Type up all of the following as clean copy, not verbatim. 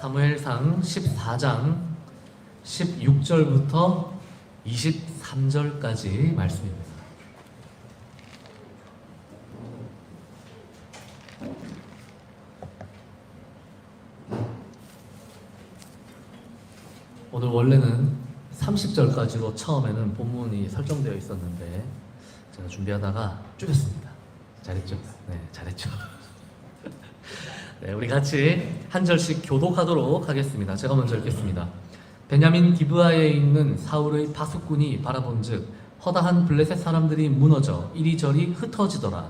사무엘상 14장 16절부터 23절까지 말씀입니다. 오늘 원래는 30절까지로 처음에는 본문이 설정되어 있었는데 제가 준비하다가 줄였습니다. 잘했죠? 네, 잘했죠. 네, 우리 같이 한 절씩 교독하도록 하겠습니다. 제가 먼저 읽겠습니다. 베냐민 기브아에 있는 사울의 파수꾼이 바라본즉 허다한 블레셋 사람들이 무너져 이리저리 흩어지더라.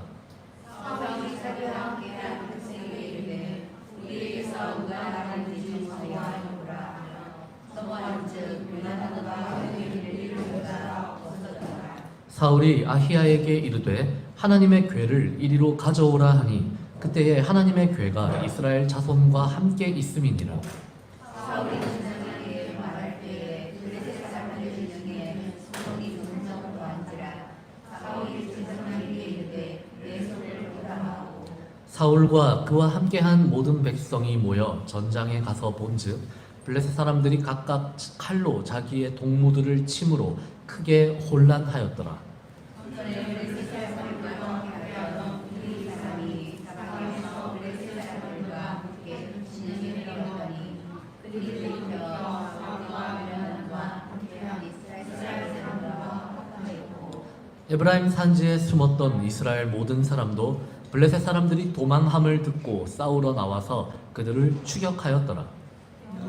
사울이 아히야에게 이르되 하나님의 궤를 이리로 가져오라 하니 그때에 하나님의 궤가 이스라엘 자손과 함께 있음이니라. 사울이 전장에게 말할 때에 블레셋 사람들 중에 소문이 동정으로 앉으라. 사울이 전장에게 이르되 내 소리를 보라하고 사울과 그와 함께한 모든 백성이 모여 전장에 가서 본즉 블레셋 사람들이 각각 칼로 자기의 동무들을 침으로 크게 혼란하였더라. 에브라임 산지에 숨었던 이스라엘 모든 사람도 블레셋 사람들이 도망함을 듣고 싸우러 나와서 그들을 추격하였더라.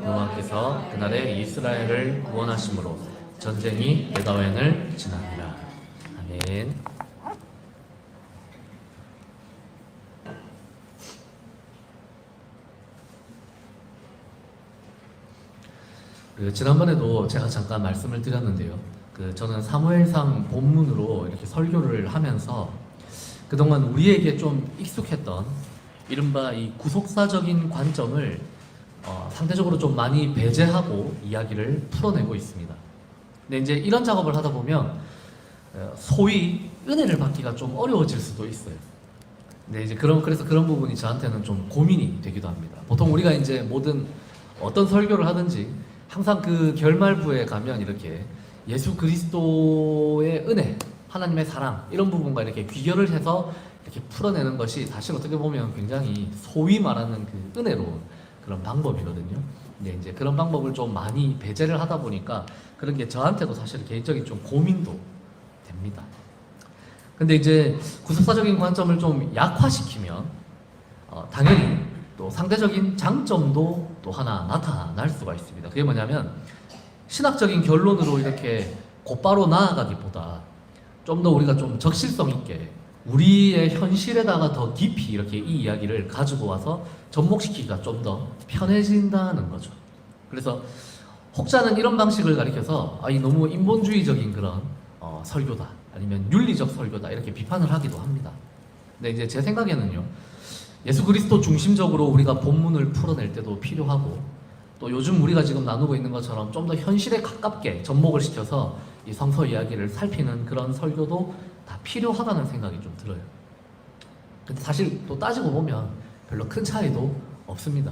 여호와께서 그날에 이스라엘을 구원하심으로 전쟁이 베다웬을 지나니라. 아멘. 지난번에도 제가 잠깐 말씀을 드렸는데요. 저는 사무엘상 본문으로 이렇게 설교를 하면서 그동안 우리에게 좀 익숙했던 이른바 이 구속사적인 관점을 상대적으로 좀 많이 배제하고 이야기를 풀어내고 있습니다. 근데 이제 이런 작업을 하다 보면 소위 은혜를 받기가 좀 어려워질 수도 있어요. 근데 이제 그래서 그런 부분이 저한테는 좀 고민이 되기도 합니다. 보통 우리가 이제 모든 어떤 설교를 하든지 항상 그 결말부에 가면 이렇게 예수 그리스도의 은혜, 하나님의 사랑 이런 부분과 이렇게 귀결을 해서 이렇게 풀어내는 것이 사실 어떻게 보면 굉장히 소위 말하는 그 은혜로운 그런 방법이거든요. 근데 이제 그런 방법을 좀 많이 배제를 하다 보니까 그런 게 저한테도 사실 개인적인 좀 고민도 됩니다. 근데 이제 구속사적인 관점을 좀 약화시키면 당연히 또 상대적인 장점도 또 하나 나타날 수가 있습니다. 그게 뭐냐면 신학적인 결론으로 이렇게 곧바로 나아가기보다 좀 더 우리가 좀 적실성 있게 우리의 현실에다가 더 깊이 이렇게 이 이야기를 가지고 와서 접목시키기가 좀 더 편해진다는 거죠. 그래서 혹자는 이런 방식을 가리켜서 이 너무 인본주의적인 그런 설교다 아니면 윤리적 설교다 이렇게 비판을 하기도 합니다. 근데 이제 제 생각에는요, 예수 그리스도 중심적으로 우리가 본문을 풀어낼 때도 필요하고 또 요즘 우리가 지금 나누고 있는 것처럼 좀 더 현실에 가깝게 접목을 시켜서 이 성서 이야기를 살피는 그런 설교도 다 필요하다는 생각이 좀 들어요. 근데 사실 또 따지고 보면 별로 큰 차이도 없습니다.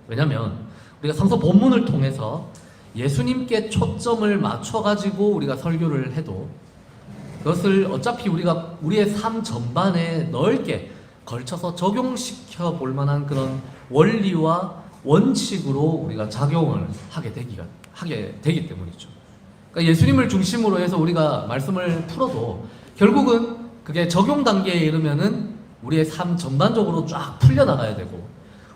왜냐면 우리가 성서 본문을 통해서 예수님께 초점을 맞춰가지고 우리가 설교를 해도 그것을 어차피 우리가 우리의 삶 전반에 넓게 걸쳐서 적용시켜 볼 만한 그런 원리와 원칙으로 우리가 작용을 하게 되기 때문이죠. 그러니까 예수님을 중심으로 해서 우리가 말씀을 풀어도 결국은 그게 적용 단계에 이르면은 우리의 삶 전반적으로 쫙 풀려나가야 되고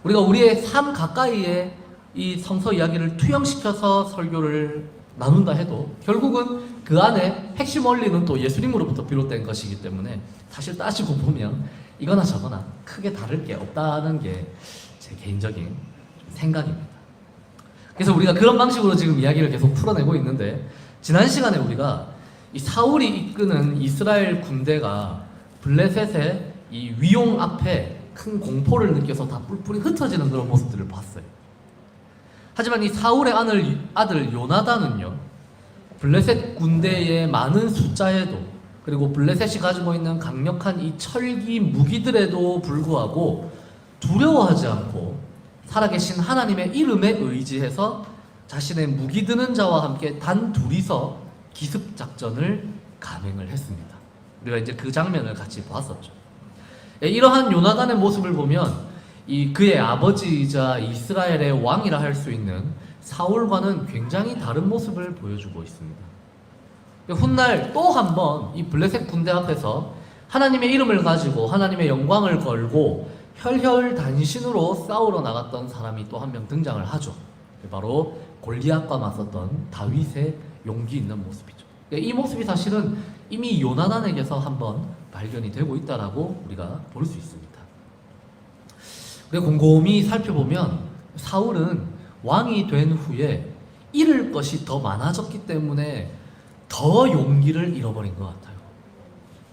우리가 우리의 삶 가까이에 이 성서 이야기를 투영시켜서 설교를 나눈다 해도 결국은 그 안에 핵심 원리는 또 예수님으로부터 비롯된 것이기 때문에 사실 따지고 보면 이거나 저거나 크게 다를 게 없다는 게 제 개인적인 생각입니다. 그래서 우리가 그런 방식으로 지금 이야기를 계속 풀어내고 있는데 지난 시간에 우리가 이 사울이 이끄는 이스라엘 군대가 블레셋의 이 위용 앞에 큰 공포를 느껴서 다 뿔뿔이 흩어지는 그런 모습들을 봤어요. 하지만 이 사울의 아들 요나단은요, 블레셋 군대의 많은 숫자에도 그리고 블레셋이 가지고 있는 강력한 이 철기 무기들에도 불구하고 두려워하지 않고 살아계신 하나님의 이름에 의지해서 자신의 무기 드는 자와 함께 단 둘이서 기습 작전을 감행을 했습니다. 우리가 이제 그 장면을 같이 봤었죠. 이러한 요나단의 모습을 보면 그의 아버지이자 이스라엘의 왕이라 할 수 있는 사울과는 굉장히 다른 모습을 보여주고 있습니다. 훗날 또 한 번 이 블레셋 군대 앞에서 하나님의 이름을 가지고 하나님의 영광을 걸고 혈혈단신으로 싸우러 나갔던 사람이 또 한 명 등장을 하죠. 바로 골리앗과 맞섰던 다윗의 용기 있는 모습이죠. 이 모습이 사실은 이미 요나단에게서 한번 발견이 되고 있다라고 우리가 볼 수 있습니다. 우리가 곰곰이 살펴보면 사울은 왕이 된 후에 잃을 것이 더 많아졌기 때문에 더 용기를 잃어버린 것 같아요.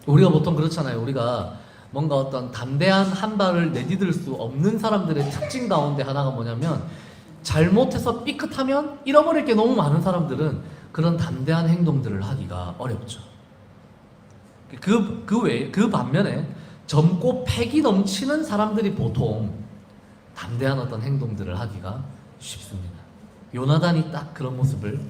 우리가 보통 그렇잖아요. 우리가 뭔가 어떤 담대한 한 발을 내디딜 수 없는 사람들의 특징 가운데 하나가 뭐냐면, 잘못해서 삐끗하면 잃어버릴 게 너무 많은 사람들은 그런 담대한 행동들을 하기가 어렵죠. 그 반면에 젊고 패기 넘치는 사람들이 보통 담대한 어떤 행동들을 하기가 쉽습니다. 요나단이 딱 그런 모습을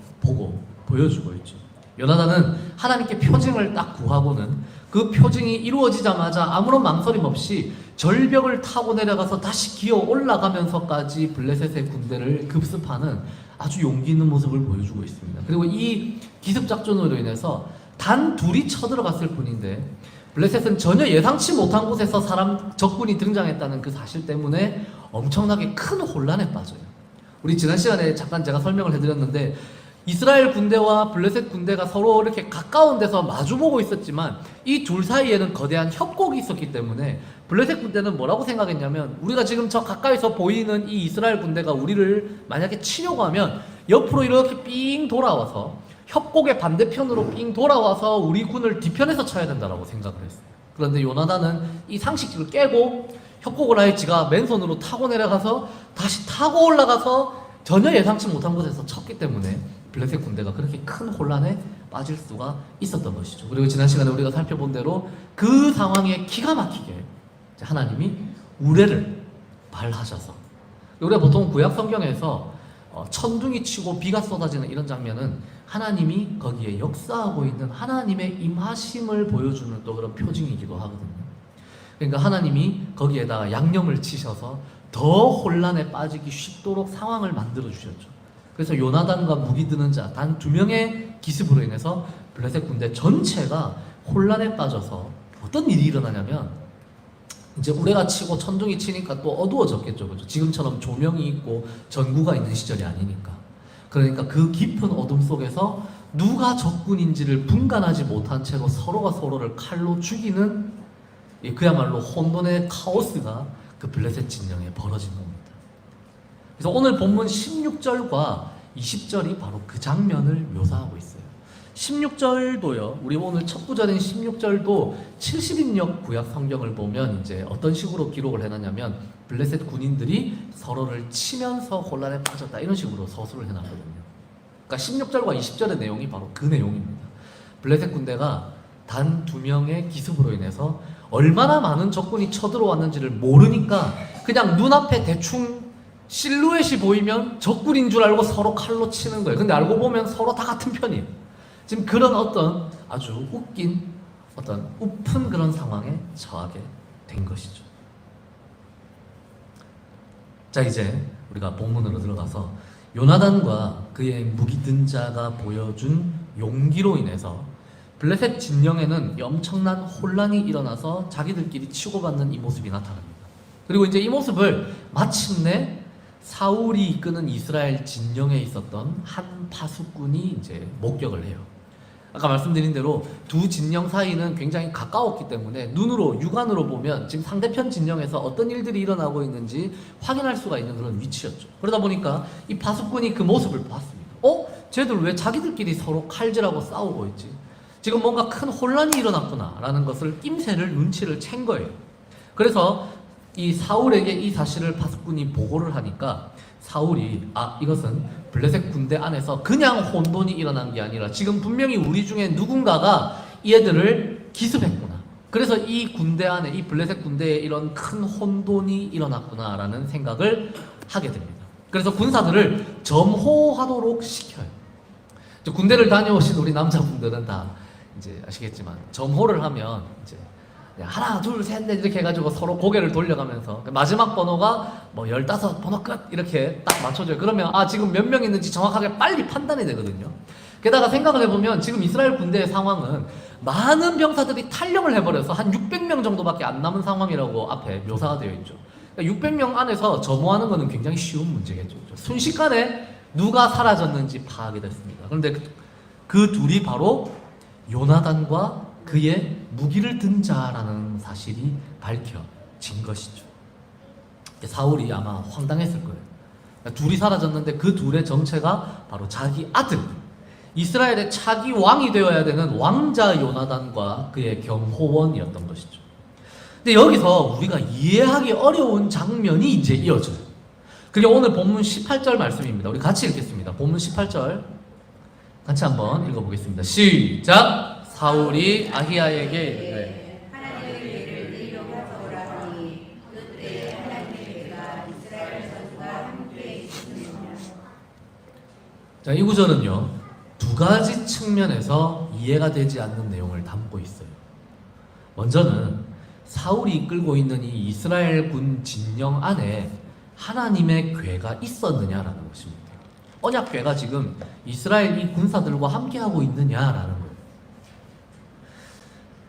보여주고 있죠. 요나단은 하나님께 표징을 딱 구하고는 그 표징이 이루어지자마자 아무런 망설임 없이 절벽을 타고 내려가서 다시 기어 올라가면서까지 블레셋의 군대를 급습하는 아주 용기 있는 모습을 보여주고 있습니다. 그리고 이 기습 작전으로 인해서 단 둘이 쳐들어갔을 뿐인데 블레셋은 전혀 예상치 못한 곳에서 적군이 등장했다는 그 사실 때문에 엄청나게 큰 혼란에 빠져요. 우리 지난 시간에 잠깐 제가 설명을 해드렸는데, 이스라엘 군대와 블레셋 군대가 서로 이렇게 가까운 데서 마주보고 있었지만 이 둘 사이에는 거대한 협곡이 있었기 때문에 블레셋 군대는 뭐라고 생각했냐면, 우리가 지금 저 가까이서 보이는 이 이스라엘 군대가 우리를 만약에 치려고 하면 옆으로 이렇게 삥 돌아와서 협곡의 반대편으로 삥 돌아와서 우리 군을 뒤편에서 쳐야 된다라고 생각을 했어요. 그런데 요나단은 이 상식을 깨고 협곡을 아예 지가 맨손으로 타고 내려가서 다시 타고 올라가서 전혀 예상치 못한 곳에서 쳤기 때문에 블레셋 군대가 그렇게 큰 혼란에 빠질 수가 있었던 것이죠. 그리고 지난 시간에 우리가 살펴본 대로 그 상황에 기가 막히게 하나님이 우레를 발하셔서, 우리가 보통 구약 성경에서 천둥이 치고 비가 쏟아지는 이런 장면은 하나님이 거기에 역사하고 있는 하나님의 임하심을 보여주는 또 그런 표징이기도 하거든요. 그러니까 하나님이 거기에다가 양념을 치셔서 더 혼란에 빠지기 쉽도록 상황을 만들어 주셨죠. 그래서 요나단과 무기 드는 자 단 2명의 기습으로 인해서 블레셋 군대 전체가 혼란에 빠져서 어떤 일이 일어나냐면, 이제 우레가 치고 천둥이 치니까 또 어두워졌겠죠. 그렇죠? 지금처럼 조명이 있고 전구가 있는 시절이 아니니까. 그러니까 그 깊은 어둠 속에서 누가 적군인지를 분간하지 못한 채로 서로가 서로를 칼로 죽이는 그야말로 혼돈의 카오스가 그 블레셋 진영에 벌어진 겁니다. 그래서 오늘 본문 16절과 20절이 바로 그 장면을 묘사하고 있어요. 16절도요, 우리 오늘 첫 구절인 16절도 70인역 구약 성경을 보면 이제 어떤 식으로 기록을 해놨냐면, 블레셋 군인들이 서로를 치면서 혼란에 빠졌다, 이런 식으로 서술을 해놨거든요. 그러니까 16절과 20절의 내용이 바로 그 내용입니다. 블레셋 군대가 단 2명의 기습으로 인해서 얼마나 많은 적군이 쳐들어왔는지를 모르니까 그냥 눈앞에 대충 실루엣이 보이면 적군인 줄 알고 서로 칼로 치는 거예요. 근데 알고 보면 서로 다 같은 편이에요. 지금 그런 어떤 아주 웃긴 어떤 우픈 그런 상황에 처하게 된 것이죠. 자, 이제 우리가 본문으로 들어가서 요나단과 그의 무기 든 자가 보여준 용기로 인해서 블레셋 진영에는 엄청난 혼란이 일어나서 자기들끼리 치고받는 이 모습이 나타납니다. 그리고 이제 이 모습을 마침내 사울이 이끄는 이스라엘 진영에 있었던 한 파수꾼이 이제 목격을 해요. 아까 말씀드린 대로 두 진영 사이는 굉장히 가까웠기 때문에 눈으로, 육안으로 보면 지금 상대편 진영에서 어떤 일들이 일어나고 있는지 확인할 수가 있는 그런 위치였죠. 그러다 보니까 이 파수꾼이 그 모습을 봤습니다. 쟤들 왜 자기들끼리 서로 칼질하고 싸우고 있지? 지금 뭔가 큰 혼란이 일어났구나 라는 것을 눈치를 챈 거예요. 그래서 이 사울에게 이 사실을 파수꾼이 보고를 하니까 사울이 이것은 블레셋 군대 안에서 그냥 혼돈이 일어난 게 아니라 지금 분명히 우리 중에 누군가가 이 애들을 기습했구나, 그래서 이 군대 안에, 이 블레셋 군대에 이런 큰 혼돈이 일어났구나라는 생각을 하게 됩니다. 그래서 군사들을 점호하도록 시켜요. 군대를 다녀오신 우리 남자분들은 다 이제 아시겠지만, 점호를 하면 이제 하나, 둘, 셋, 넷 이렇게 해가지고 서로 고개를 돌려가면서 마지막 번호가 뭐 15 번호 끝 이렇게 딱 맞춰줘요. 그러면 지금 몇 명 있는지 정확하게 빨리 판단이 되거든요. 게다가 생각을 해보면 지금 이스라엘 군대의 상황은 많은 병사들이 탈영을 해버려서 한 600명 정도밖에 안 남은 상황이라고 앞에 묘사가 되어 있죠. 그러니까 600명 안에서 점호하는 것은 굉장히 쉬운 문제겠죠. 순식간에 누가 사라졌는지 파악이 됐습니다. 그런데 그 둘이 바로 요나단과 그의 무기를 든 자라는 사실이 밝혀진 것이죠. 사울이 아마 황당했을 거예요. 그러니까 둘이 사라졌는데 그 둘의 정체가 바로 자기 아들, 이스라엘의 차기 왕이 되어야 되는 왕자 요나단과 그의 경호원이었던 것이죠. 근데 여기서 우리가 이해하기 어려운 장면이 이제 이어져요. 그게 오늘 본문 18절 말씀입니다. 우리 같이 읽겠습니다. 본문 18절 같이 한번 읽어보겠습니다. 시작! 사울이 아히야에게 이르되 하나님의 괴를 이리로 가져오라 하니 그때 하나님의 괴가 이스라엘 전과 함께 있으니라. 자, 이 구절은요, 두 가지 측면에서 이해가 되지 않는 내용을 담고 있어요. 먼저는 사울이 이끌고 있는 이 이스라엘 군 진영 안에 하나님의 괴가 있었느냐라는 것입니다. 언약 괴가 지금 이스라엘 이 군사들과 함께하고 있느냐라는 거예요.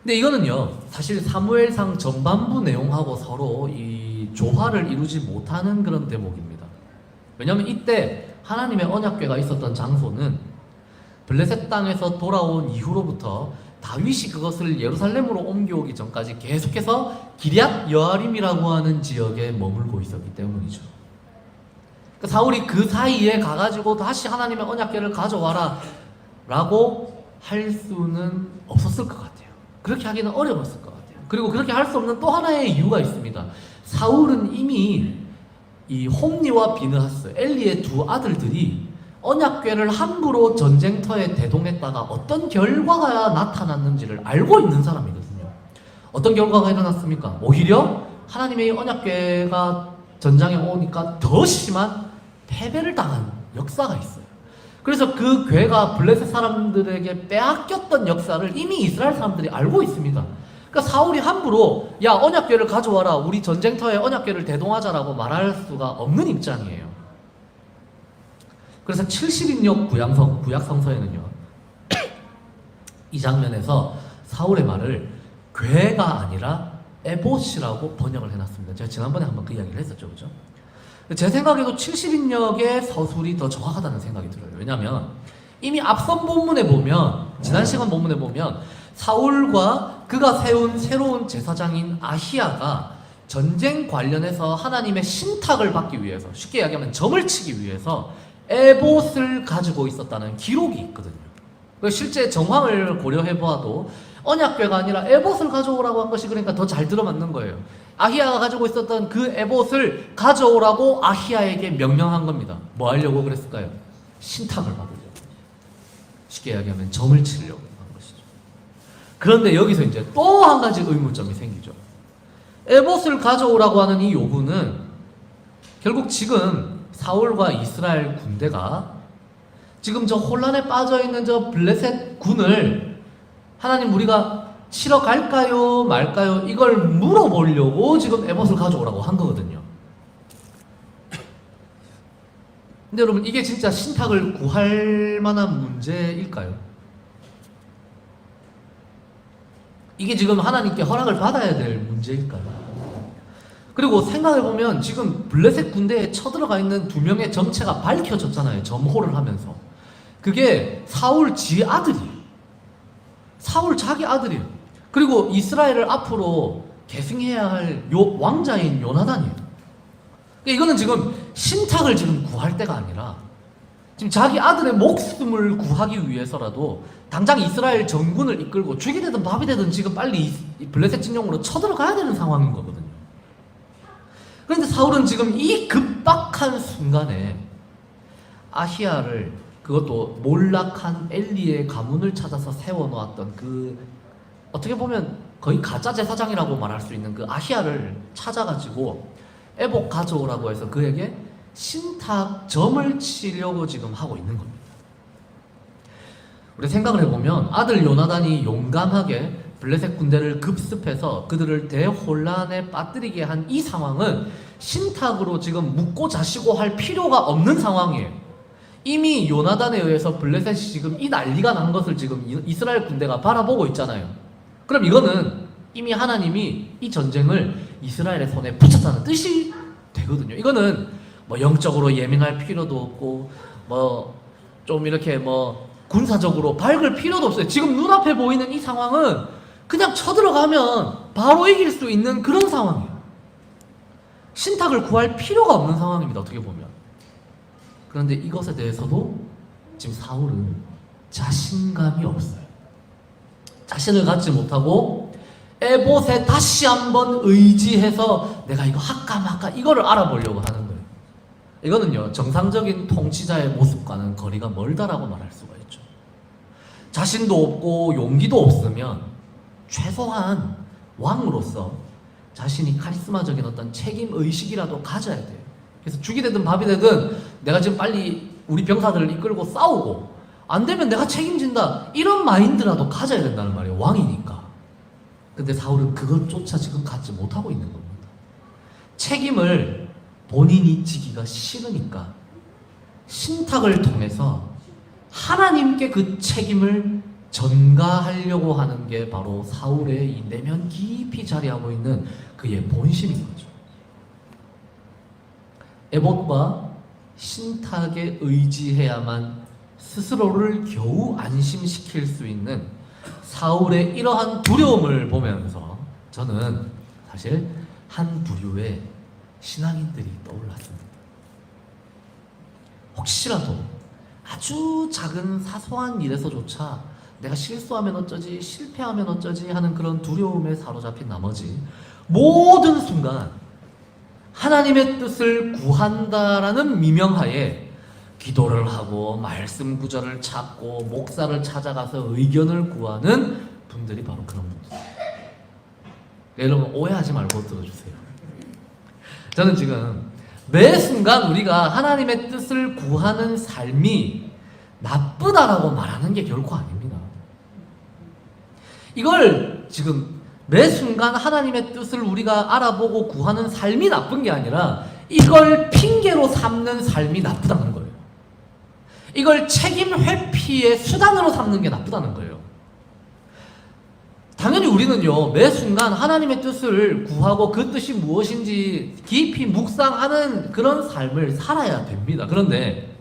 근데 이거는요, 사실 사무엘상 전반부 내용하고 서로 이 조화를 이루지 못하는 그런 대목입니다. 왜냐하면 이때 하나님의 언약궤가 있었던 장소는 블레셋 땅에서 돌아온 이후로부터 다윗이 그것을 예루살렘으로 옮겨오기 전까지 계속해서 기럇 여아림이라고 하는 지역에 머물고 있었기 때문이죠. 그러니까 사울이 그 사이에 가가지고 다시 하나님의 언약궤를 가져와라 라고 할 수는 없었을 것 같아요. 그렇게 하기는 어려웠을 것 같아요. 그리고 그렇게 할 수 없는 또 하나의 이유가 있습니다. 사울은 이미 이 홈니와 비느하스, 엘리의 두 아들들이 언약궤를 함부로 전쟁터에 대동했다가 어떤 결과가 나타났는지를 알고 있는 사람이거든요. 어떤 결과가 일어났습니까? 오히려 하나님의 언약궤가 전장에 오니까 더 심한 패배를 당한 역사가 있어요. 그래서 그 궤가 블레셋 사람들에게 빼앗겼던 역사를 이미 이스라엘 사람들이 알고 있습니다. 그러니까 사울이 함부로 야 언약궤를 가져와라, 우리 전쟁터에 언약궤를 대동하자라고 말할 수가 없는 입장이에요. 그래서 70인역 구약성서에는요 이 장면에서 사울의 말을 궤가 아니라 에봇이라고 번역을 해놨습니다. 제가 지난번에 한번 그 이야기를 했었죠, 그죠? 제 생각에도 70인역의 서술이 더 정확하다는 생각이 들어요. 왜냐하면 이미 앞선 본문에 보면, 지난 시간 본문에 보면 사울과 그가 세운 새로운 제사장인 아히야가 전쟁 관련해서 하나님의 신탁을 받기 위해서, 쉽게 이야기하면 점을 치기 위해서 에봇을 가지고 있었다는 기록이 있거든요. 실제 정황을 고려해 보아도 언약궤가 아니라 에봇을 가져오라고 한 것이 그러니까 더 잘 들어맞는 거예요. 아히야가 가지고 있었던 그 에봇을 가져오라고 아히야에게 명령한 겁니다. 뭐 하려고 그랬을까요? 신탁을 받으려고. 쉽게 이야기하면 점을 치려고 한 것이죠. 그런데 여기서 이제 또 한 가지 의문점이 생기죠. 에봇을 가져오라고 하는 이 요구는 결국 지금 사울과 이스라엘 군대가 지금 저 혼란에 빠져있는 저 블레셋 군을 하나님 우리가 치러 갈까요 말까요 이걸 물어보려고 지금 에봇을 가져오라고 한 거거든요. 근데 여러분 이게 진짜 신탁을 구할 만한 문제일까요? 이게 지금 하나님께 허락을 받아야 될 문제일까요? 그리고 생각해보면 지금 블레셋 군대에 쳐들어가 있는 두 명의 정체가 밝혀졌잖아요. 점호를 하면서. 그게 사울 지 아들이에요. 사울 자기 아들이에요. 그리고 이스라엘을 앞으로 계승해야 할 왕자인 요나단이에요. 그러니까 이거는 지금 신탁을 지금 구할 때가 아니라 지금 자기 아들의 목숨을 구하기 위해서라도 당장 이스라엘 전군을 이끌고 죽이 되든 밥이 되든 지금 빨리 블레셋 진영으로 쳐들어가야 되는 상황인 거거든요. 그런데 사울은 지금 이 급박한 순간에 아히야를, 그것도 몰락한 엘리의 가문을 찾아서 세워놓았던 그 어떻게 보면 거의 가짜 제사장이라고 말할 수 있는 그 아히야를 찾아가지고 애복 가져오라고 해서 그에게 신탁점을 치려고 지금 하고 있는 겁니다. 우리 생각을 해보면 아들 요나단이 용감하게 블레셋 군대를 급습해서 그들을 대혼란에 빠뜨리게 한 이 상황은 신탁으로 지금 묻고 자시고 할 필요가 없는 상황이에요. 이미 요나단에 의해서 블레셋이 지금 이 난리가 난 것을 지금 이스라엘 군대가 바라보고 있잖아요. 그럼 이거는 이미 하나님이 이 전쟁을 이스라엘의 손에 붙였다는 뜻이 되거든요. 이거는 뭐 영적으로 예민할 필요도 없고 뭐 좀 이렇게 뭐 군사적으로 밝을 필요도 없어요. 지금 눈앞에 보이는 이 상황은 그냥 쳐들어가면 바로 이길 수 있는 그런 상황이에요. 신탁을 구할 필요가 없는 상황입니다. 어떻게 보면. 그런데 이것에 대해서도 지금 사울은 자신감이 없어요. 자신을 갖지 못하고 에봇에 다시 한번 의지해서 내가 이거 할까 말까 이거를 알아보려고 하는 거예요. 이거는요, 정상적인 통치자의 모습과는 거리가 멀다라고 말할 수가 있죠. 자신도 없고 용기도 없으면 최소한 왕으로서 자신이 카리스마적인 어떤 책임 의식이라도 가져야 돼요. 그래서 죽이 되든 밥이 되든 내가 지금 빨리 우리 병사들을 이끌고 싸우고 안 되면 내가 책임진다, 이런 마인드라도 가져야 된다는 말이에요. 왕이니까. 근데 사울은 그것조차 지금 갖지 못하고 있는 겁니다. 책임을 본인이 지기가 싫으니까 신탁을 통해서 하나님께 그 책임을 전가하려고 하는 게 바로 사울의 이 내면 깊이 자리하고 있는 그의 본심인 거죠. 에봇과 신탁에 의지해야만 스스로를 겨우 안심시킬 수 있는 사울의 이러한 두려움을 보면서 저는 사실 한 부류의 신앙인들이 떠올랐습니다. 혹시라도 아주 작은 사소한 일에서조차 내가 실수하면 어쩌지, 실패하면 어쩌지 하는 그런 두려움에 사로잡힌 나머지 모든 순간 하나님의 뜻을 구한다라는 미명하에 기도를 하고 말씀 구절을 찾고 목사를 찾아가서 의견을 구하는 분들이 바로 그런 분들이에요. 여러분 오해하지 말고 들어주세요. 저는 지금 매 순간 우리가 하나님의 뜻을 구하는 삶이 나쁘다라고 말하는 게 결코 아닙니다. 이걸 지금 매 순간 하나님의 뜻을 우리가 알아보고 구하는 삶이 나쁜 게 아니라 이걸 핑계로 삼는 삶이 나쁘다는 거예요. 이걸 책임 회피의 수단으로 삼는 게 나쁘다는 거예요. 당연히 우리는요, 매 순간 하나님의 뜻을 구하고 그 뜻이 무엇인지 깊이 묵상하는 그런 삶을 살아야 됩니다. 그런데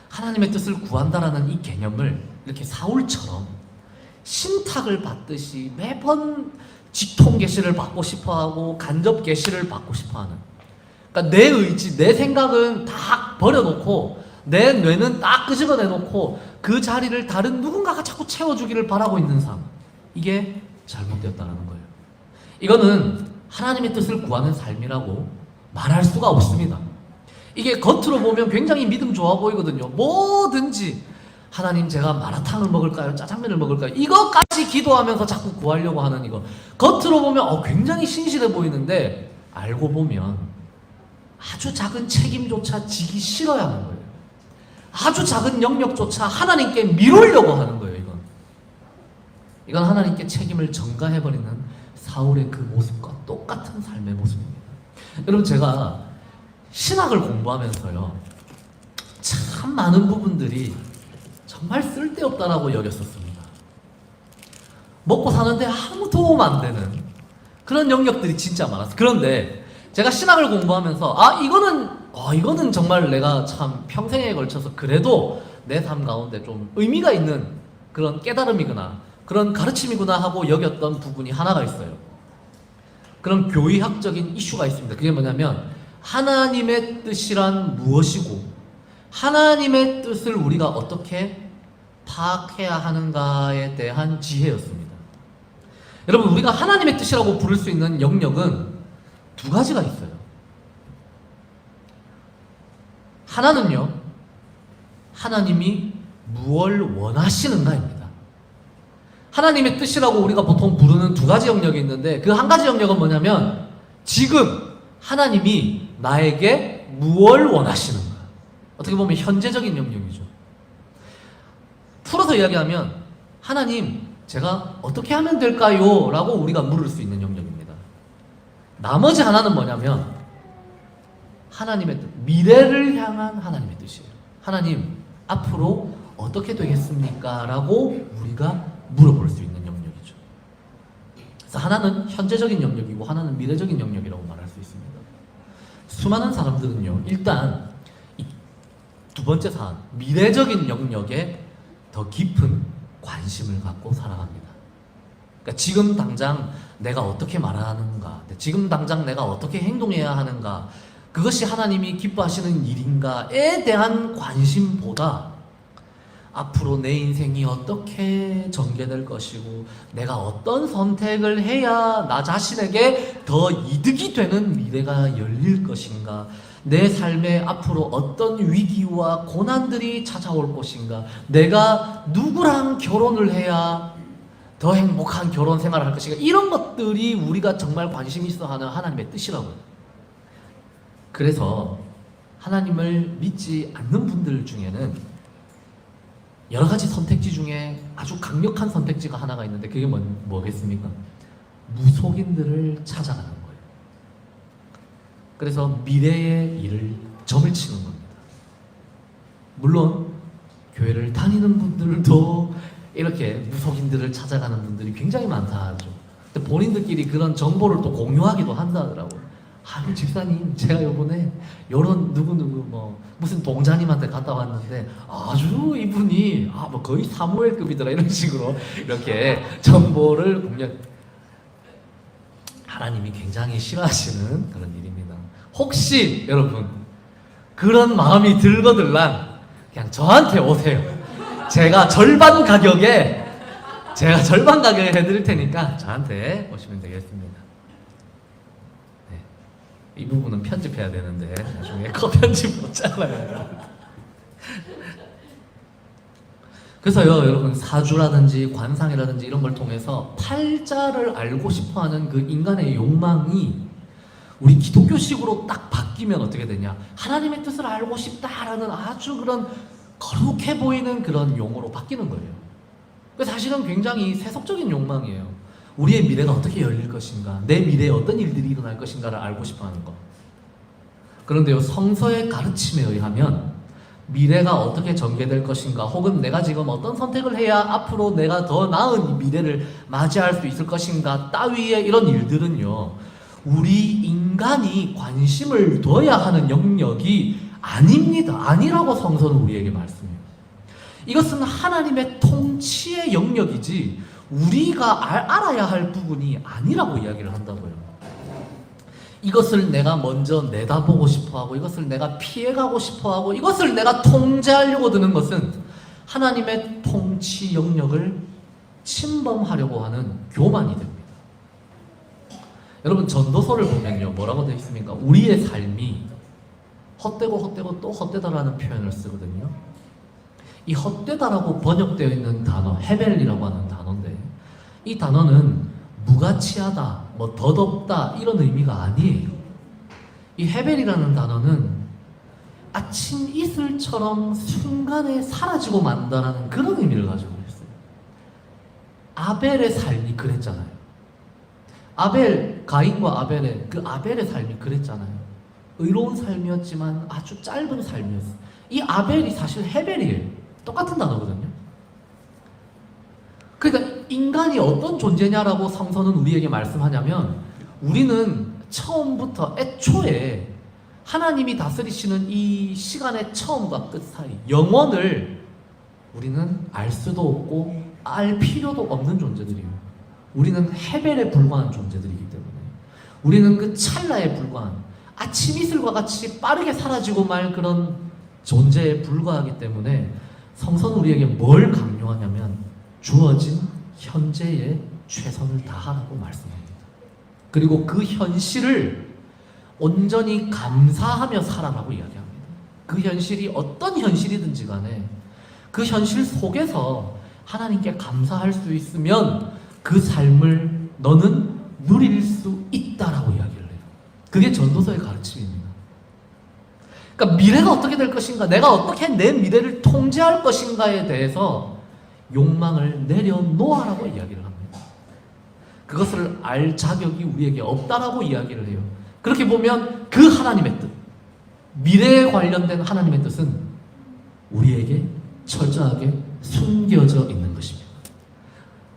하나님의 뜻을 구한다라는 이 개념을 이렇게 사울처럼 신탁을 받듯이 매번 직통 계시를 받고 싶어하고 간접 계시를 받고 싶어하는, 그러니까 내 의지, 내 생각은 다 버려놓고 내 뇌는 딱 끄집어내놓고 그 자리를 다른 누군가가 자꾸 채워주기를 바라고 있는 삶, 이게 잘못되었다는 거예요. 이거는 하나님의 뜻을 구하는 삶이라고 말할 수가 없습니다. 이게 겉으로 보면 굉장히 믿음 좋아 보이거든요. 뭐든지 하나님 제가 마라탕을 먹을까요? 짜장면을 먹을까요? 이거까지 기도하면서 자꾸 구하려고 하는 이거, 겉으로 보면 굉장히 신실해 보이는데 알고 보면 아주 작은 책임조차 지기 싫어야 하는 거예요. 아주 작은 영역조차 하나님께 미루려고 하는 거예요. 이건 하나님께 책임을 전가해버리는 사울의 그 모습과 똑같은 삶의 모습입니다. 여러분, 제가 신학을 공부하면서요, 참 많은 부분들이 정말 쓸데없다라고 여겼었습니다. 먹고 사는데 아무 도움 안 되는 그런 영역들이 진짜 많았어요. 그런데 제가 신학을 공부하면서 이거는 정말 내가 참 평생에 걸쳐서 그래도 내 삶 가운데 좀 의미가 있는 그런 깨달음이구나, 그런 가르침이구나 하고 여겼던 부분이 하나가 있어요. 그런 교의학적인 이슈가 있습니다. 그게 뭐냐면 하나님의 뜻이란 무엇이고 하나님의 뜻을 우리가 어떻게 파악해야 하는가에 대한 지혜였습니다. 여러분, 우리가 하나님의 뜻이라고 부를 수 있는 영역은 두 가지가 있어요. 하나는요, 하나님이 무엇을 원하시는가입니다. 하나님의 뜻이라고 우리가 보통 부르는 두 가지 영역이 있는데 그 한 가지 영역은 뭐냐면 지금 하나님이 나에게 무엇을 원하시는가. 어떻게 보면 현재적인 영역이죠. 풀어서 이야기하면 하나님 제가 어떻게 하면 될까요? 라고 우리가 물을 수 있는 영역입니다. 나머지 하나는 뭐냐면 하나님의 뜻, 미래를 향한 하나님의 뜻이에요. 하나님 앞으로 어떻게 되겠습니까? 라고 우리가 물어볼 수 있는 영역이죠. 그래서 하나는 현재적인 영역이고 하나는 미래적인 영역이라고 말할 수 있습니다. 수많은 사람들은요, 일단 이 두 번째 사안, 미래적인 영역에 더 깊은 관심을 갖고 살아갑니다. 그러니까 지금 당장 내가 어떻게 말하는가, 지금 당장 내가 어떻게 행동해야 하는가, 그것이 하나님이 기뻐하시는 일인가에 대한 관심보다 앞으로 내 인생이 어떻게 전개될 것이고 내가 어떤 선택을 해야 나 자신에게 더 이득이 되는 미래가 열릴 것인가, 내 삶에 앞으로 어떤 위기와 고난들이 찾아올 것인가, 내가 누구랑 결혼을 해야 더 행복한 결혼 생활을 할 것인가, 이런 것들이 우리가 정말 관심 있어 하는 하나님의 뜻이라고요. 그래서 하나님을 믿지 않는 분들 중에는 여러 가지 선택지 중에 아주 강력한 선택지가 하나가 있는데 그게 뭐겠습니까? 무속인들을 찾아가는 거예요. 그래서 미래의 일을 점을 치는 겁니다. 물론 교회를 다니는 분들도 이렇게 무속인들을 찾아가는 분들이 굉장히 많다 하죠. 근데 본인들끼리 그런 정보를 또 공유하기도 한다더라고요. 아유 집사님 제가 요번에 요런 누구누구 무슨 동자님한테 갔다 왔는데 아주 이분이 거의 사무엘급이더라, 이런 식으로 이렇게 정보를 공유. 하나님이 굉장히 싫어하시는 그런 일입니다. 혹시 여러분 그런 마음이 들거들랑 그냥 저한테 오세요. 제가 절반 가격에 해드릴 테니까 저한테 오시면 되겠습니다. 이 부분은 편집해야 되는데 나중에 편집 못 잘라요. 그래서요, 여러분 사주라든지 관상이라든지 이런 걸 통해서 팔자를 알고 싶어하는 그 인간의 욕망이 우리 기독교식으로 딱 바뀌면 어떻게 되냐? 하나님의 뜻을 알고 싶다라는 아주 그런 거룩해 보이는 그런 용어로 바뀌는 거예요. 그 사실은 굉장히 세속적인 욕망이에요. 우리의 미래가 어떻게 열릴 것인가, 내 미래에 어떤 일들이 일어날 것인가를 알고 싶어하는 것. 그런데요, 성서의 가르침에 의하면 미래가 어떻게 전개될 것인가, 혹은 내가 지금 어떤 선택을 해야 앞으로 내가 더 나은 미래를 맞이할 수 있을 것인가 따위의 이런 일들은요, 우리 인간이 관심을 둬야 하는 영역이 아닙니다. 아니라고 성서는 우리에게 말씀해요. 이것은 하나님의 통치의 영역이지 우리가 알아야 할 부분이 아니라고 이야기를 한다고요. 이것을 내가 먼저 내다보고 싶어하고, 이것을 내가 피해가고 싶어하고, 이것을 내가 통제하려고 드는 것은 하나님의 통치 영역을 침범하려고 하는 교만이 됩니다. 여러분 전도서를 보면요, 뭐라고 되어 있습니까? 우리의 삶이 헛되고 또 헛되다라는 표현을 쓰거든요. 이 헛되다라고 번역되어 있는 단어, 헤벨이라고 하는 단어인데, 이 단어는 무가치하다, 덧없다 이런 의미가 아니에요. 이 헤벨이라는 단어는 아침 이슬처럼 순간에 사라지고 만다라는 그런 의미를 가지고 있어요. 아벨의 삶이 그랬잖아요. 가인과 아벨의 그 아벨의 삶이 그랬잖아요. 의로운 삶이었지만 아주 짧은 삶이었어요. 이 아벨이 사실 헤벨이에요. 똑같은 단어거든요. 그러니까 인간이 어떤 존재냐라고 성서는 우리에게 말씀하냐면, 우리는 처음부터 애초에 하나님이 다스리시는 이 시간의 처음과 끝 사이, 영원을 우리는 알 수도 없고 알 필요도 없는 존재들이에요. 우리는 헤벨에 불과한 존재들이기 때문에, 우리는 그 찰나에 불과한, 아침 이슬과 같이 빠르게 사라지고 말 그런 존재에 불과하기 때문에 성서는 우리에게 뭘 강요하냐면 주어진 현재에 최선을 다하라고 말씀합니다. 그리고 그 현실을 온전히 감사하며 살아라고 이야기합니다. 그 현실이 어떤 현실이든지 간에 그 현실 속에서 하나님께 감사할 수 있으면 그 삶을 너는 누릴 수 있다라고 이야기를 해요. 그게 전도서의 가르침입니다. 그러니까 미래가 어떻게 될 것인가, 내가 어떻게 내 미래를 통제할 것인가에 대해서 욕망을 내려놓아라고 이야기를 합니다. 그것을 알 자격이 우리에게 없다라고 이야기를 해요. 그렇게 보면 그 하나님의 뜻, 미래에 관련된 하나님의 뜻은 우리에게 철저하게 숨겨져 있는 것입니다.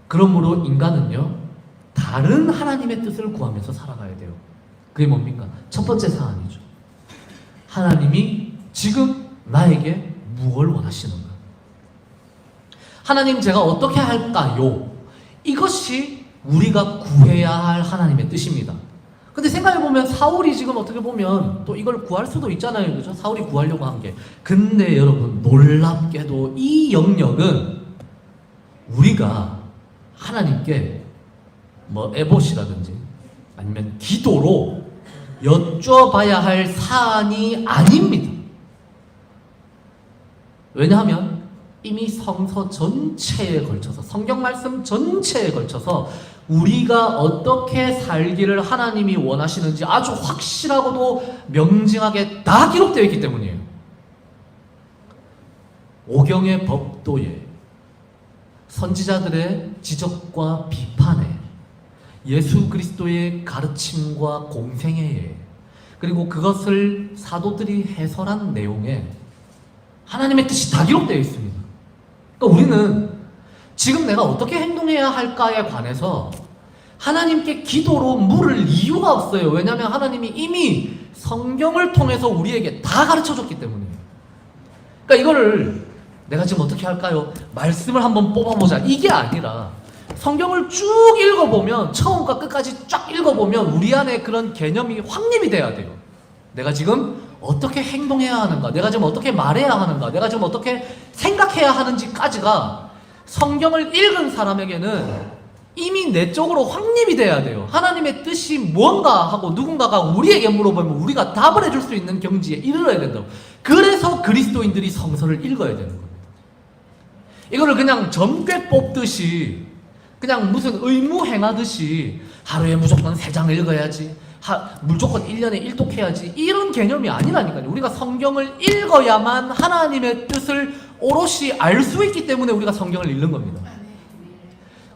그러므로 인간은요, 다른 하나님의 뜻을 구하면서 살아가야 돼요. 그게 뭡니까? 첫 번째 사안이죠. 하나님이 지금 나에게 무엇을 원하시는가? 하나님, 제가 어떻게 할까요? 이것이 우리가 구해야 할 하나님의 뜻입니다. 근데 생각해보면 사울이 지금 어떻게 보면 또 이걸 구할 수도 있잖아요. 그죠? 사울이 구하려고 한 게. 근데 여러분, 놀랍게도 이 영역은 우리가 하나님께 뭐 에봇이라든지 아니면 기도로 여쭤봐야 할 사안이 아닙니다. 왜냐하면 이미 성서 전체에 걸쳐서, 성경 말씀 전체에 걸쳐서 우리가 어떻게 살기를 하나님이 원하시는지 아주 확실하고도 명징하게 다 기록되어 있기 때문이에요. 오경의 법도에, 선지자들의 지적과 비판에, 예수 그리스도의 가르침과 공생애에, 그리고 그것을 사도들이 해설한 내용에 하나님의 뜻이 다 기록되어 있습니다. 그러니까 우리는 지금 내가 어떻게 행동해야 할까에 관해서 하나님께 기도로 물을 이유가 없어요. 왜냐하면 하나님이 이미 성경을 통해서 우리에게 다 가르쳐줬기 때문이에요. 그러니까 이거를 내가 지금 어떻게 할까요? 말씀을 한번 뽑아보자, 이게 아니라 성경을 쭉 읽어보면, 처음과 끝까지 쫙 읽어보면 우리 안에 그런 개념이 확립이 돼야 돼요. 내가 지금 어떻게 행동해야 하는가, 내가 지금 어떻게 말해야 하는가, 내가 지금 어떻게 생각해야 하는지까지가 성경을 읽은 사람에게는 이미 내적으로 확립이 돼야 돼요. 하나님의 뜻이 뭔가 하고 누군가가 우리에게 물어보면 우리가 답을 해줄 수 있는 경지에 이르러야 된다고. 그래서 그리스도인들이 성서를 읽어야 되는 겁니다. 이거를 그냥 점괘 뽑듯이, 그냥 무슨 의무 행하듯이 하루에 무조건 3장 읽어야지, 무조건 1년에 1독해야지, 이런 개념이 아니라니까요. 우리가 성경을 읽어야만 하나님의 뜻을 오롯이 알 수 있기 때문에 우리가 성경을 읽는 겁니다.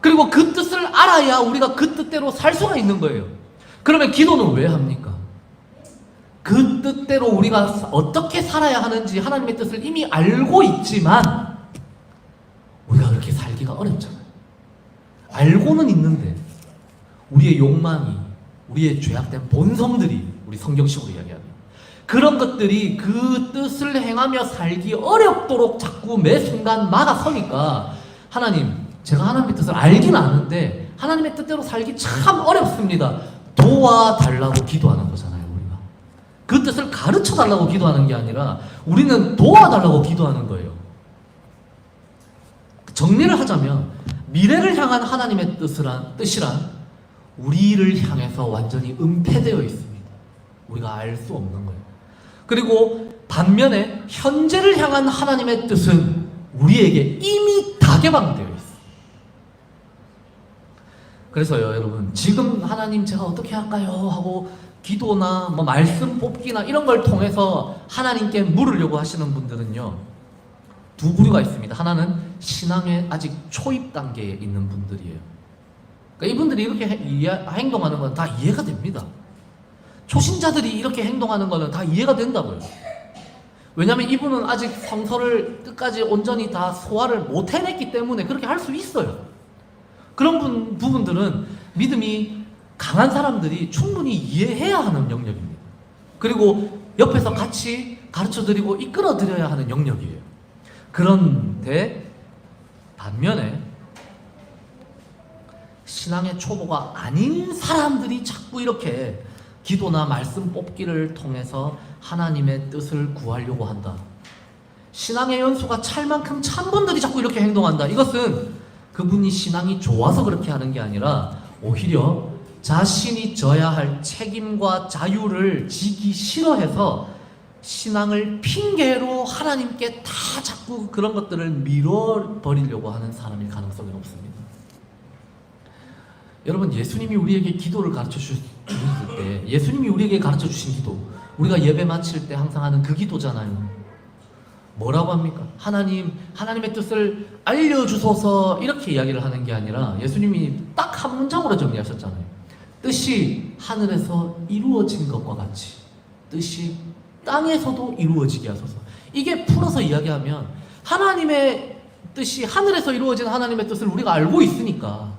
그리고 그 뜻을 알아야 우리가 그 뜻대로 살 수가 있는 거예요. 그러면 기도는 왜 합니까? 그 뜻대로 우리가 어떻게 살아야 하는지 하나님의 뜻을 이미 알고 있지만 우리가 그렇게 살기가 어렵잖아요. 알고는 있는데 우리의 욕망이, 우리의 죄악된 본성들이, 우리 성경식으로 이야기하면 그런 것들이 그 뜻을 행하며 살기 어렵도록 자꾸 매 순간 막아서니까, 하나님, 제가 하나님의 뜻을 알긴 아는데 하나님의 뜻대로 살기 참 어렵습니다, 도와달라고 기도하는 거잖아요. 우리가 그 뜻을 가르쳐달라고 기도하는 게 아니라 우리는 도와달라고 기도하는 거예요. 정리를 하자면 미래를 향한 하나님의 뜻이란 우리를 향해서 완전히 은폐되어 있습니다. 우리가 알 수 없는 거예요. 그리고 반면에 현재를 향한 하나님의 뜻은 우리에게 이미 다 개방되어 있어요. 그래서요, 여러분, 지금 하나님 제가 어떻게 할까요? 하고 기도나 뭐 말씀 뽑기나 이런 걸 통해서 하나님께 물으려고 하시는 분들은요, 두 부류가 있습니다. 하나는 신앙의 아직 초입 단계에 있는 분들이에요. 그러니까 이분들이 이렇게 행동하는 건 다 이해가 됩니다. 초신자들이 이렇게 행동하는 거는 다 이해가 된다고요. 왜냐하면 이분은 아직 성서를 끝까지 온전히 다 소화를 못 해냈기 때문에 그렇게 할 수 있어요. 그런 부분들은 믿음이 강한 사람들이 충분히 이해해야 하는 영역입니다. 그리고 옆에서 같이 가르쳐드리고 이끌어드려야 하는 영역이에요. 그런데 반면에 신앙의 초보가 아닌 사람들이 자꾸 이렇게 기도나 말씀 뽑기를 통해서 하나님의 뜻을 구하려고 한다. 신앙의 연수가 찰 만큼 찬 분들이 자꾸 이렇게 행동한다. 이것은 그분이 신앙이 좋아서 그렇게 하는 게 아니라 오히려 자신이 져야 할 책임과 자유를 지기 싫어해서 신앙을 핑계로 하나님께 다 자꾸 그런 것들을 밀어버리려고 하는 사람일 가능성이 높습니다. 여러분, 예수님이 우리에게 기도를 가르쳐 주셨을 때, 예수님이 우리에게 가르쳐 주신 기도, 우리가 예배 마칠 때 항상 하는 그 기도잖아요. 뭐라고 합니까? 하나님의 뜻을 알려주소서, 이렇게 이야기를 하는 게 아니라 예수님이 딱 한 문장으로 정리하셨잖아요. 뜻이 하늘에서 이루어진 것과 같이 뜻이 땅에서도 이루어지게 하소서. 이게 풀어서 이야기하면 하나님의 뜻이, 하늘에서 이루어진 하나님의 뜻을 우리가 알고 있으니까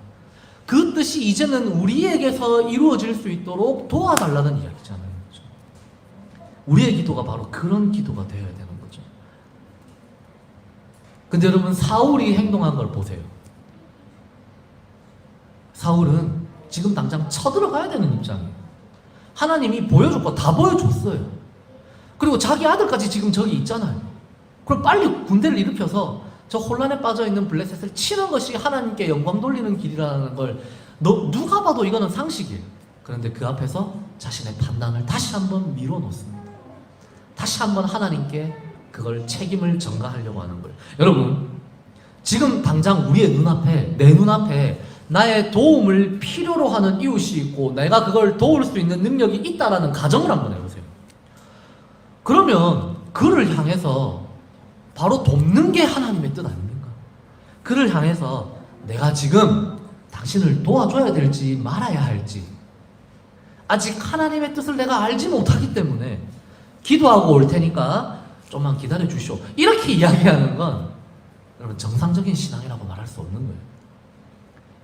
그 뜻이 이제는 우리에게서 이루어질 수 있도록 도와달라는 이야기잖아요. 그렇죠? 우리의 기도가 바로 그런 기도가 되어야 되는 거죠. 근데 여러분, 사울이 행동한 걸 보세요. 사울은 지금 당장 쳐들어가야 되는 입장이에요. 하나님이 보여줄 거 다 보여줬어요. 그리고 자기 아들까지 지금 저기 있잖아요. 그럼 빨리 군대를 일으켜서 저 혼란에 빠져있는 블레셋을 치는 것이 하나님께 영광 돌리는 길이라는 걸 누가 봐도 이거는 상식이에요. 그런데 그 앞에서 자신의 판단을 다시 한번 밀어놓습니다. 다시 한번 하나님께 그걸 책임을 전가하려고 하는 거예요. 여러분, 지금 당장 우리의 눈앞에, 내 눈앞에 나의 도움을 필요로 하는 이웃이 있고 내가 그걸 도울 수 있는 능력이 있다라는 가정을 한번 해보세요. 그러면 그를 향해서 바로 돕는 게 하나님의 뜻 아닙니까? 그를 향해서 내가 지금 당신을 도와줘야 될지 말아야 할지 아직 하나님의 뜻을 내가 알지 못하기 때문에 기도하고 올 테니까 좀만 기다려 주시오, 이렇게 이야기하는 건 여러분 정상적인 신앙이라고 말할 수 없는 거예요.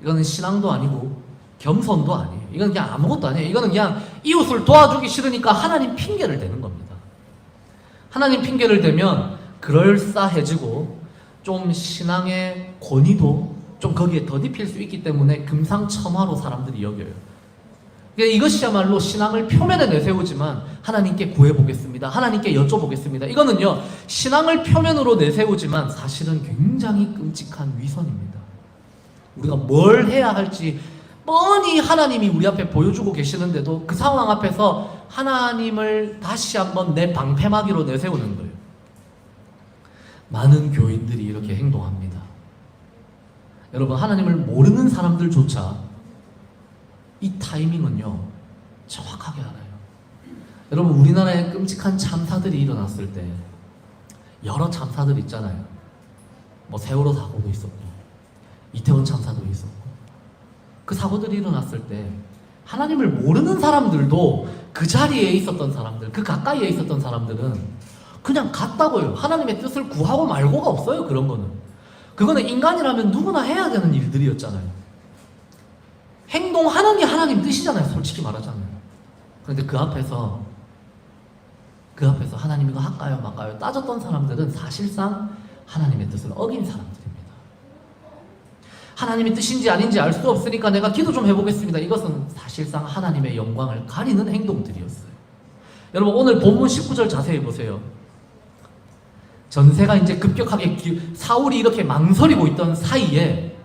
이거는 신앙도 아니고 겸손도 아니에요. 이건 그냥 아무것도 아니에요. 이거는 그냥 이웃을 도와주기 싫으니까 하나님 핑계를 대는 겁니다. 하나님 핑계를 대면 그럴싸해지고 좀 신앙의 권위도 좀 거기에 덧입힐 수 있기 때문에 금상첨화로 사람들이 여겨요. 그러니까 이것이야말로 신앙을 표면에 내세우지만 하나님께 구해보겠습니다, 하나님께 여쭤보겠습니다, 이거는요 신앙을 표면으로 내세우지만 사실은 굉장히 끔찍한 위선입니다. 우리가 뭘 해야 할지 뻔히 하나님이 우리 앞에 보여주고 계시는데도 그 상황 앞에서 하나님을 다시 한번 내 방패막이로 내세우는 거예요. 많은 교인들이 이렇게 행동합니다. 여러분, 하나님을 모르는 사람들조차 이 타이밍은요 정확하게 알아요. 여러분, 우리나라에 끔찍한 참사들이 일어났을 때 여러 참사들 있잖아요. 뭐 세월호 사고도 있었고 이태원 참사도 있었고, 그 사고들이 일어났을 때 하나님을 모르는 사람들도 그 자리에 있었던 사람들, 그 가까이에 있었던 사람들은 그냥 갔다고요. 하나님의 뜻을 구하고 말고가 없어요. 그런 거는, 그거는 인간이라면 누구나 해야 되는 일들이었잖아요. 행동하는 게 하나님 뜻이잖아요, 솔직히 말하자면. 그런데 그 앞에서 하나님 이거 할까요 말까요 따졌던 사람들은 사실상 하나님의 뜻을 어긴 사람들입니다. 하나님의 뜻인지 아닌지 알 수 없으니까 내가 기도 좀 해보겠습니다, 이것은 사실상 하나님의 영광을 가리는 행동들이었어요. 여러분, 오늘 본문 19절 자세히 보세요. 전세가 이제 급격하게 사울이 이렇게 망설이고 있던 사이에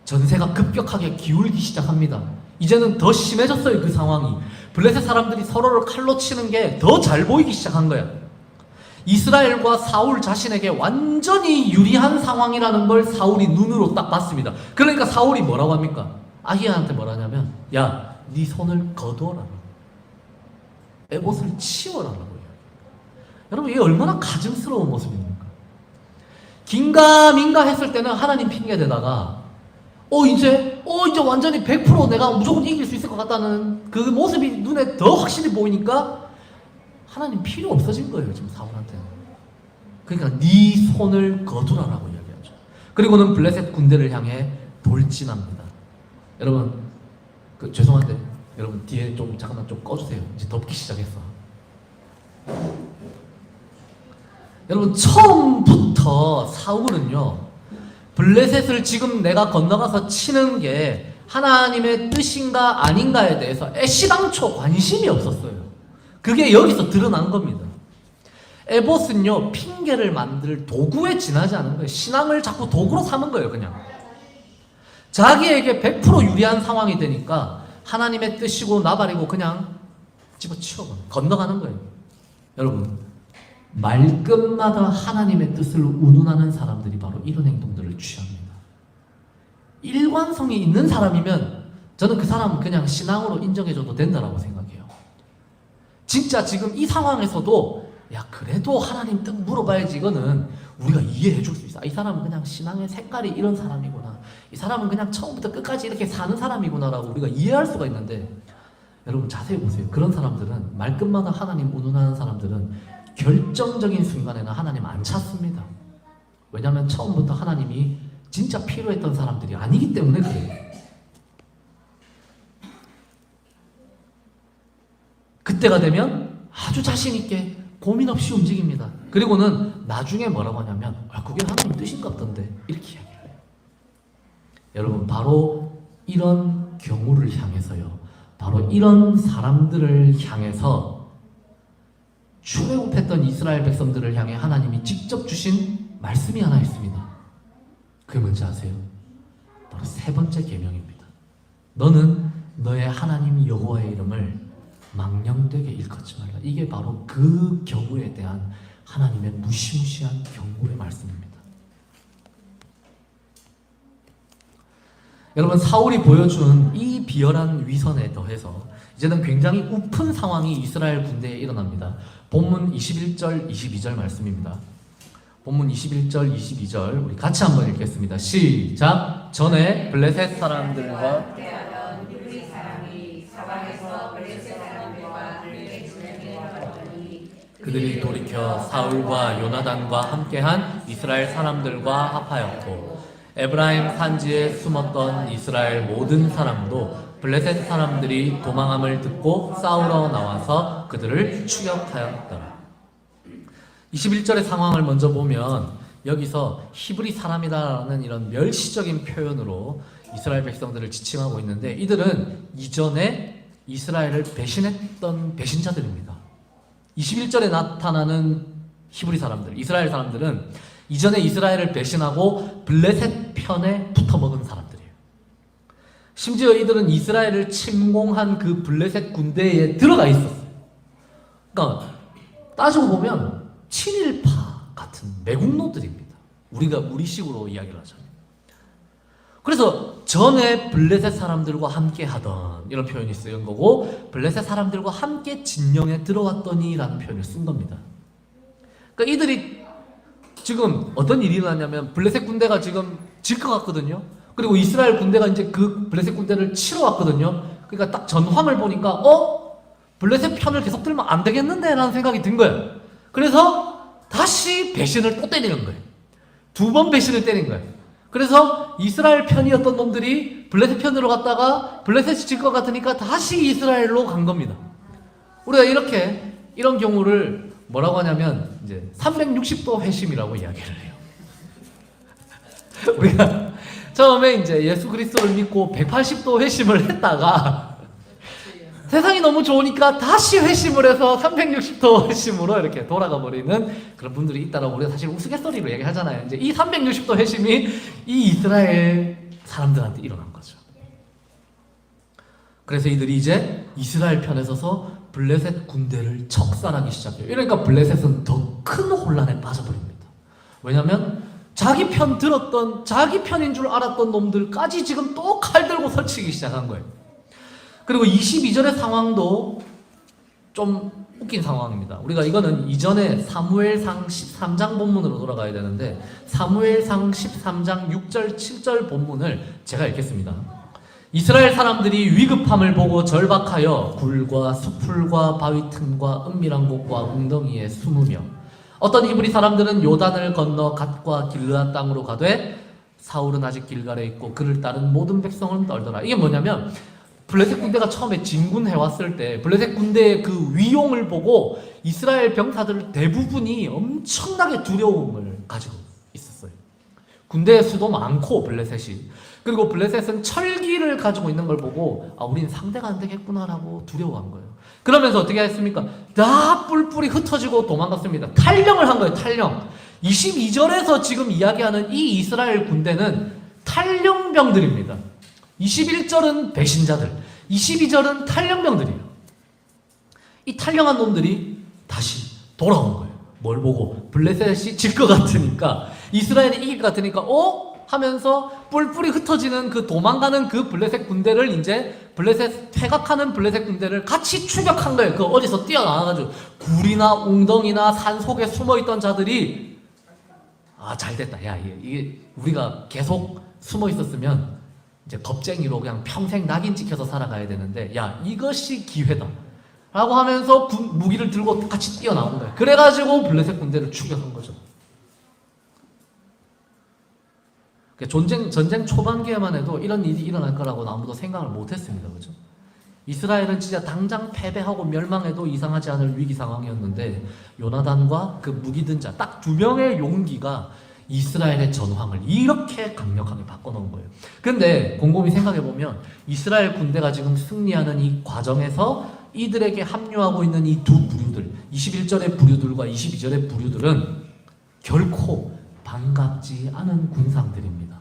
전세가 급격하게 기울기 시작합니다. 이제는 더 심해졌어요. 그 상황이 블레셋 사람들이 서로를 칼로 치는 게 더 잘 보이기 시작한 거야. 이스라엘과 사울 자신에게 완전히 유리한 상황이라는 걸 사울이 눈으로 딱 봤습니다. 그러니까 사울이 뭐라고 합니까? 아히야한테 뭐라냐면, 야, 네 손을 거두어라, 에봇을 치워라라고요. 여러분, 이게 얼마나 가증스러운 모습입니까? 긴가민가 했을 때는 하나님 핑계대다가 이제 완전히 100% 내가 무조건 이길 수 있을 것 같다는 그 모습이 눈에 더 확실히 보이니까 하나님 필요 없어진 거예요, 지금 사울한테는. 그러니까 네 손을 거두라라고 이야기하죠. 그리고는 블레셋 군대를 향해 돌진합니다. 여러분, 죄송한데 여러분 뒤에 좀 잠깐만 좀 꺼주세요. 이제 덥기 시작했어. 여러분, 처음부터 사울은요 블레셋을 지금 내가 건너가서 치는 게 하나님의 뜻인가 아닌가에 대해서 애시당초 관심이 없었어요. 그게 여기서 드러난 겁니다. 에봇은요 핑계를 만들 도구에 지나지 않은 거예요. 신앙을 자꾸 도구로 삼은 거예요. 그냥 자기에게 100% 유리한 상황이 되니까 하나님의 뜻이고 나발이고 그냥 집어치워 건너가는 거예요. 여러분, 말끝마다 하나님의 뜻을 운운하는 사람들이 바로 이런 행동들을 취합니다. 일관성이 있는 사람이면 저는 그 사람은 그냥 신앙으로 인정해줘도 된다라고 생각해요. 진짜 지금 이 상황에서도 야 그래도 하나님 뜻 물어봐야지, 이거는 우리가 이해해 줄 수 있어. 이 사람은 그냥 신앙의 색깔이 이런 사람이구나, 이 사람은 그냥 처음부터 끝까지 이렇게 사는 사람이구나 라고 우리가 이해할 수가 있는데, 여러분 자세히 보세요. 그런 사람들은, 말끝마다 하나님 운운하는 사람들은 결정적인 순간에는 하나님 안 찾습니다. 왜냐하면 처음부터 하나님이 진짜 필요했던 사람들이 아니기 때문에 그래요. 그때가 되면 아주 자신 있게 고민 없이 움직입니다. 그리고는 나중에 뭐라고 하냐면 그게 하나님 뜻인가 보던데 이렇게 이야기를 해요. 여러분 바로 이런 경우를 향해서요, 바로 이런 사람들을 향해서 출애굽했던 이스라엘 백성들을 향해 하나님이 직접 주신 말씀이 하나 있습니다. 그게 뭔지 아세요? 바로 세 번째 계명입니다. 너는 너의 하나님 여호와의 이름을 망령되게 일컫지 말라. 이게 바로 그 경우에 대한 하나님의 무시무시한 경고의 말씀입니다. 여러분 사울이 보여준 이 비열한 위선에 더해서 이제는 굉장히 우픈 상황이 이스라엘 군대에 일어납니다. 본문 21절 22절 말씀입니다. 본문 21절 22절 우리 같이 한번 읽겠습니다. 시작. 전에 블레셋 사람들과 그들이 돌이켜 사울과 요나단과 함께한 이스라엘 사람들과 합하였고, 에브라임 산지에 숨었던 이스라엘 모든 사람도 블레셋 사람들이 도망함을 듣고 싸우러 나와서 그들을 추격하였더라. 21절의 상황을 먼저 보면 여기서 히브리 사람이다라는 이런 멸시적인 표현으로 이스라엘 백성들을 지칭하고 있는데, 이들은 이전에 이스라엘을 배신했던 배신자들입니다. 21절에 나타나는 히브리 사람들, 이스라엘 사람들은 이전에 이스라엘을 배신하고 블레셋 편에 붙어먹은 사람들이에요. 심지어 이들은 이스라엘을 침공한 그 블레셋 군대에 들어가 있었어요. 그러니까 따지고 보면 친일파 같은 매국노들입니다. 우리식으로 이야기를 하자면. 그래서 전에 블레셋 사람들과 함께 하던 이런 표현이 쓰인 거고, 블레셋 사람들과 함께 진영에 들어왔더니 라는 표현을 쓴 겁니다. 그러니까 이들이 지금 어떤 일이 일어났냐면 블레셋 군대가 지금 질 것 같거든요. 그리고 이스라엘 군대가 이제 그 블레셋 군대를 치러 왔거든요. 그러니까 딱 전황을 보니까 블레셋 편을 계속 들면 안 되겠는데 라는 생각이 든 거예요. 그래서 다시 배신을 또 때리는 거예요. 2번 배신을 때린 거예요. 그래서 이스라엘 편이었던 놈들이 블레셋 편으로 갔다가 블레셋이 질 것 같으니까 다시 이스라엘로 간 겁니다. 우리가 이런 경우를 뭐라고 하냐면 이제 360도 회심이라고 이야기를 해요. 우리가 처음에 이제 예수 그리스도를 믿고 180도 회심을 했다가 세상이 너무 좋으니까 다시 회심을 해서 360도 회심으로 이렇게 돌아가 버리는 그런 분들이 있다라고 우리가 사실 우스갯소리로 얘기하잖아요. 이제 이 360도 회심이 이 이스라엘 사람들한테 일어난 거죠. 그래서 이들이 이제 이스라엘 편에 서서 블레셋 군대를 척살하기 시작해요. 이러니까 블레셋은 더 큰 혼란에 빠져버립니다. 왜냐하면 자기 편 들었던, 자기 편인 줄 알았던 놈들까지 지금 또 칼 들고 설치기 시작한 거예요. 그리고 22절의 상황도 좀 웃긴 상황입니다. 우리가 이거는 이전에 사무엘상 13장 본문으로 돌아가야 되는데, 사무엘상 13장 6절 7절 본문을 제가 읽겠습니다. 이스라엘 사람들이 위급함을 보고 절박하여 굴과 수풀과 바위 틈과 은밀한 곳과 웅덩이에 숨으며, 어떤 히브리 사람들은 요단을 건너 갓과 길르앗 땅으로 가되 사울은 아직 길갈에 있고 그를 따른 모든 백성은 떨더라. 이게 뭐냐면 블레셋 군대가 처음에 진군해 왔을 때 블레셋 군대의 그 위용을 보고 이스라엘 병사들 대부분이 엄청나게 두려움을 가지고 있었어요. 군대의 수도 많고 블레셋이, 그리고 블레셋은 철기를 가지고 있는 걸 보고 우린 상대가 안 되겠구나라고 두려워한 거예요. 그러면서 어떻게 했습니까? 다 뿔뿔이 흩어지고 도망갔습니다. 탈령을 한 거예요. 탈령. 22절에서 지금 이야기하는 이 이스라엘 군대는 탈령병들입니다. 21절은 배신자들, 22절은 탈령병들이에요. 이 탈령한 놈들이 다시 돌아온 거예요. 뭘 보고? 블레셋이 질 것 같으니까, 이스라엘이 이길 것 같으니까 하면서 뿔뿔이 흩어지는 그 도망가는 그 블레셋 군대를 이제 블레셋 퇴각하는 블레셋 군대를 같이 추격한 거예요. 그 어디서 뛰어나와가지고 굴이나 웅덩이나 산 속에 숨어있던 자들이 잘됐다. 야, 이게 우리가 계속 숨어 있었으면 이제 겁쟁이로 그냥 평생 낙인 찍혀서 살아가야 되는데, 야, 이것이 기회다 라고 하면서 무기를 들고 같이 뛰어나온 거예요. 그래가지고 블레셋 군대를 추격한 거죠. 전쟁 초반기에만 해도 이런 일이 일어날 거라고 아무도 생각을 못했습니다. 그죠? 이스라엘은 진짜 당장 패배하고 멸망해도 이상하지 않을 위기 상황이었는데, 요나단과 그 무기 든 자 딱 2명의 용기가 이스라엘의 전황을 이렇게 강력하게 바꿔놓은 거예요. 근데 곰곰이 생각해보면 이스라엘 군대가 지금 승리하는 이 과정에서 이들에게 합류하고 있는 이 두 부류들, 21절의 부류들과 22절의 부류들은 결코 반갑지 않은 군상들입니다.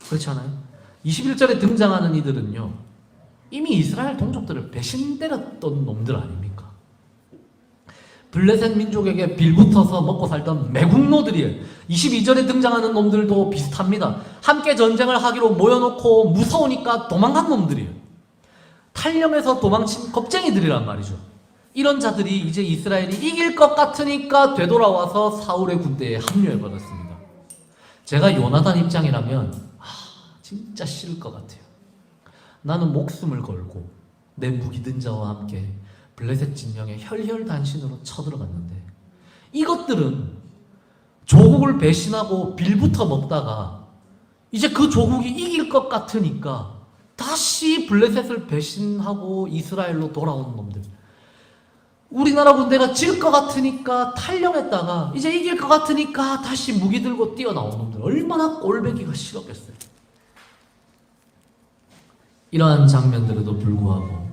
그렇지 않아요? 21절에 등장하는 이들은요, 이미 이스라엘 동족들을 배신 때렸던 놈들 아닙니까? 블레셋 민족에게 빌붙어서 먹고 살던 매국노들이에요. 22절에 등장하는 놈들도 비슷합니다. 함께 전쟁을 하기로 모여놓고 무서우니까 도망간 놈들이에요. 탈령에서 도망친 겁쟁이들이란 말이죠. 이런 자들이 이제 이스라엘이 이길 것 같으니까 되돌아와서 사울의 군대에 합류해버렸습니다. 제가 요나단 입장이라면 진짜 싫을 것 같아요. 나는 목숨을 걸고 내 무기 든 자와 함께 블레셋 진영에 혈혈단신으로 쳐들어갔는데, 이것들은 조국을 배신하고 빌부터 먹다가 이제 그 조국이 이길 것 같으니까 다시 블레셋을 배신하고 이스라엘로 돌아온 놈들. 우리나라 군대가 질 것 같으니까 탈령했다가 이제 이길 것 같으니까 다시 무기 들고 뛰어나온 놈들. 얼마나 꼴배기가 싫었겠어요. 이러한 장면들에도 불구하고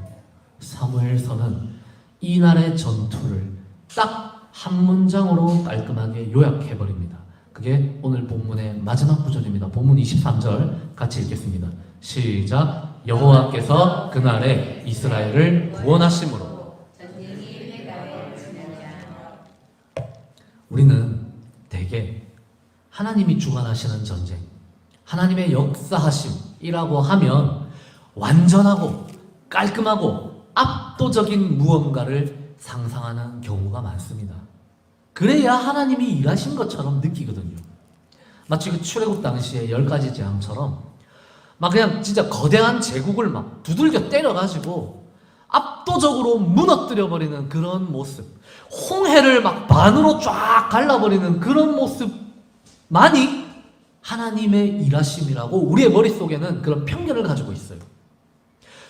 사무엘서는 이날의 전투를 딱 한 문장으로 깔끔하게 요약해버립니다. 그게 오늘 본문의 마지막 구절입니다. 본문 23절 같이 읽겠습니다. 시작. 여호와께서 그날에 이스라엘을 구원하심으로. 우리는 대개 하나님이 주관하시는 전쟁, 하나님의 역사하심이라고 하면 완전하고 깔끔하고 압도적인 무언가를 상상하는 경우가 많습니다. 그래야 하나님이 일하신 것처럼 느끼거든요. 마치 그 출애굽 당시에 10가지 재앙처럼 막 그냥 진짜 거대한 제국을 막 두들겨 때려가지고 압도적으로 무너뜨려버리는 그런 모습, 홍해를 막 반으로 쫙 갈라버리는 그런 모습만이 하나님의 일하심이라고 우리의 머릿속에는 그런 편견을 가지고 있어요.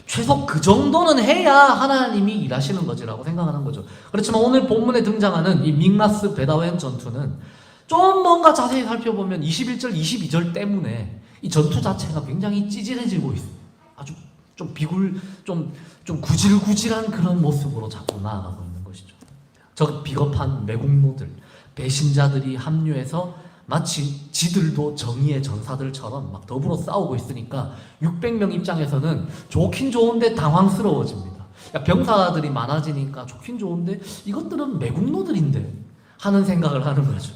최소 그 정도는 해야 하나님이 일하시는 거지라고 생각하는 거죠. 그렇지만 오늘 본문에 등장하는 이 믹마스 베다웬 전투는 좀 뭔가 자세히 살펴보면 21절, 22절 때문에 이 전투 자체가 굉장히 찌질해지고 있어요. 아주 좀 구질구질한 그런 모습으로 자꾸 나아가고 있는 것이죠. 저 비겁한 매국노들, 배신자들이 합류해서 마치 지들도 정의의 전사들처럼 막 더불어 싸우고 있으니까 600명 입장에서는 좋긴 좋은데 당황스러워집니다. 병사들이 많아지니까 좋긴 좋은데 이것들은 매국노들인데 하는 생각을 하는 거죠.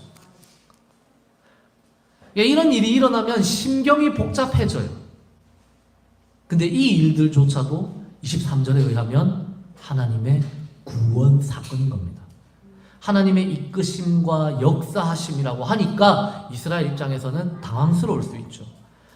이런 일이 일어나면 심경이 복잡해져요. 근데 이 일들조차도 23절에 의하면 하나님의 구원 사건인 겁니다. 하나님의 이끄심과 역사하심이라고 하니까 이스라엘 입장에서는 당황스러울 수 있죠.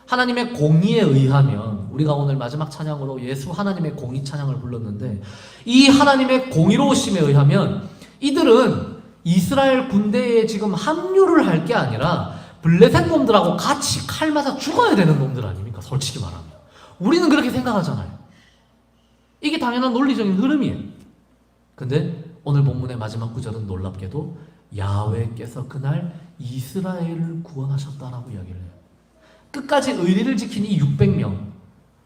하나님의 공의에 의하면, 우리가 오늘 마지막 찬양으로 예수 하나님의 공의 찬양을 불렀는데, 이 하나님의 공의로우심에 의하면 이들은 이스라엘 군대에 지금 합류를 할 게 아니라 블레셋 놈들하고 같이 칼 맞아 죽어야 되는 놈들 아닙니까? 솔직히 말하면 우리는 그렇게 생각하잖아요. 이게 당연한 논리적인 흐름이에요. 근데 오늘 본문의 마지막 구절은 놀랍게도 야훼께서 그날 이스라엘을 구원하셨다라고 이야기를 해요. 끝까지 의리를 지킨 이 600명,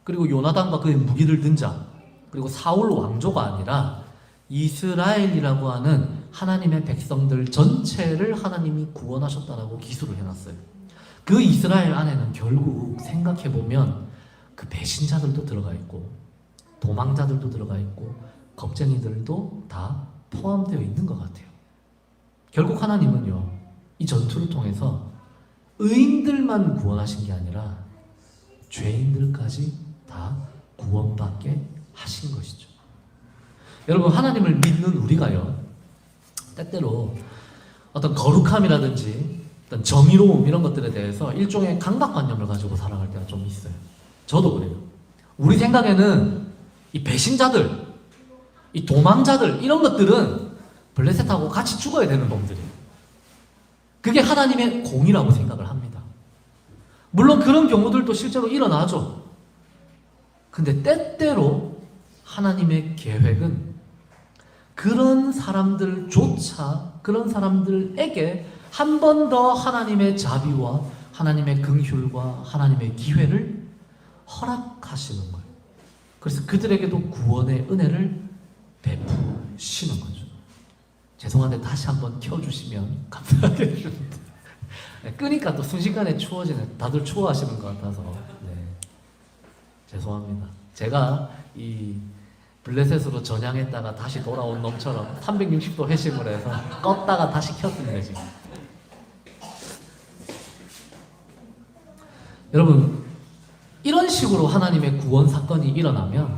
그리고 요나단과 그의 무기를 든 자, 그리고 사울 왕조가 아니라 이스라엘이라고 하는 하나님의 백성들 전체를 하나님이 구원하셨다라고 기술을 해놨어요. 그 이스라엘 안에는 결국 생각해보면 그 배신자들도 들어가 있고 도망자들도 들어가 있고 겁쟁이들도 다 포함되어 있는 것 같아요. 결국 하나님은요, 이 전투를 통해서 의인들만 구원하신 게 아니라 죄인들까지 다 구원받게 하신 것이죠. 여러분, 하나님을 믿는 우리가요, 때때로 어떤 거룩함이라든지 어떤 정의로움 이런 것들에 대해서 일종의 강박관념을 가지고 살아갈 때가 좀 있어요. 저도 그래요. 우리 생각에는 이 배신자들, 이 도망자들 이런 것들은 블레셋하고 같이 죽어야 되는 놈들이에요. 그게 하나님의 공이라고 생각을 합니다. 물론 그런 경우들도 실제로 일어나죠. 근데 때때로 하나님의 계획은 그런 사람들조차, 그런 사람들에게 한 번 더 하나님의 자비와 하나님의 긍휼과 하나님의 기회를 허락하시는 거예요. 그래서 그들에게도 구원의 은혜를 베푸시는 거죠. 죄송한데 다시 한번 켜주시면 감사하겠습니다. 끄니까 또 순식간에 추워지네. 다들 추워하시는 것 같아서. 네. 죄송합니다. 제가 이 블레셋으로 전향했다가 다시 돌아온 놈처럼 360도 회심을 해서 껐다가 다시 켰습니다, 지금. 여러분, 이런 식으로 하나님의 구원 사건이 일어나면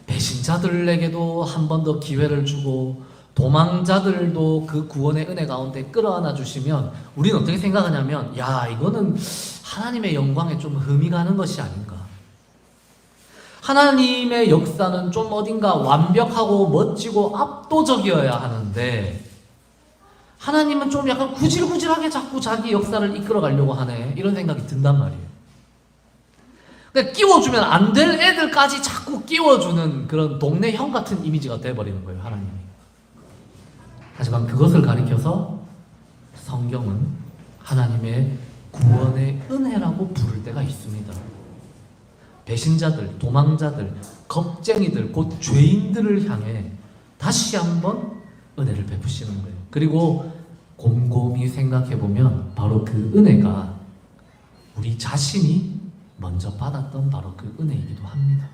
배신자들에게도 한 번 더 기회를 주고 도망자들도 그 구원의 은혜 가운데 끌어안아 주시면 우리는 어떻게 생각하냐면, 야, 이거는 하나님의 영광에 좀 흠이 가는 것이 아닌가. 하나님의 역사는 좀 어딘가 완벽하고 멋지고 압도적이어야 하는데 하나님은 좀 약간 구질구질하게 자꾸 자기 역사를 이끌어 가려고 하네, 이런 생각이 든단 말이에요. 그러니까 끼워주면 안 될 애들까지 자꾸 끼워주는 그런 동네 형 같은 이미지가 돼버리는 거예요, 하나님이. 하지만 그것을 가리켜서 성경은 하나님의 구원의 은혜라고 부를 때가 있습니다. 배신자들, 도망자들, 겁쟁이들, 곧 죄인들을 향해 다시 한번 은혜를 베푸시는 거예요. 그리고 곰곰이 생각해보면 바로 그 은혜가 우리 자신이 먼저 받았던 바로 그 은혜이기도 합니다.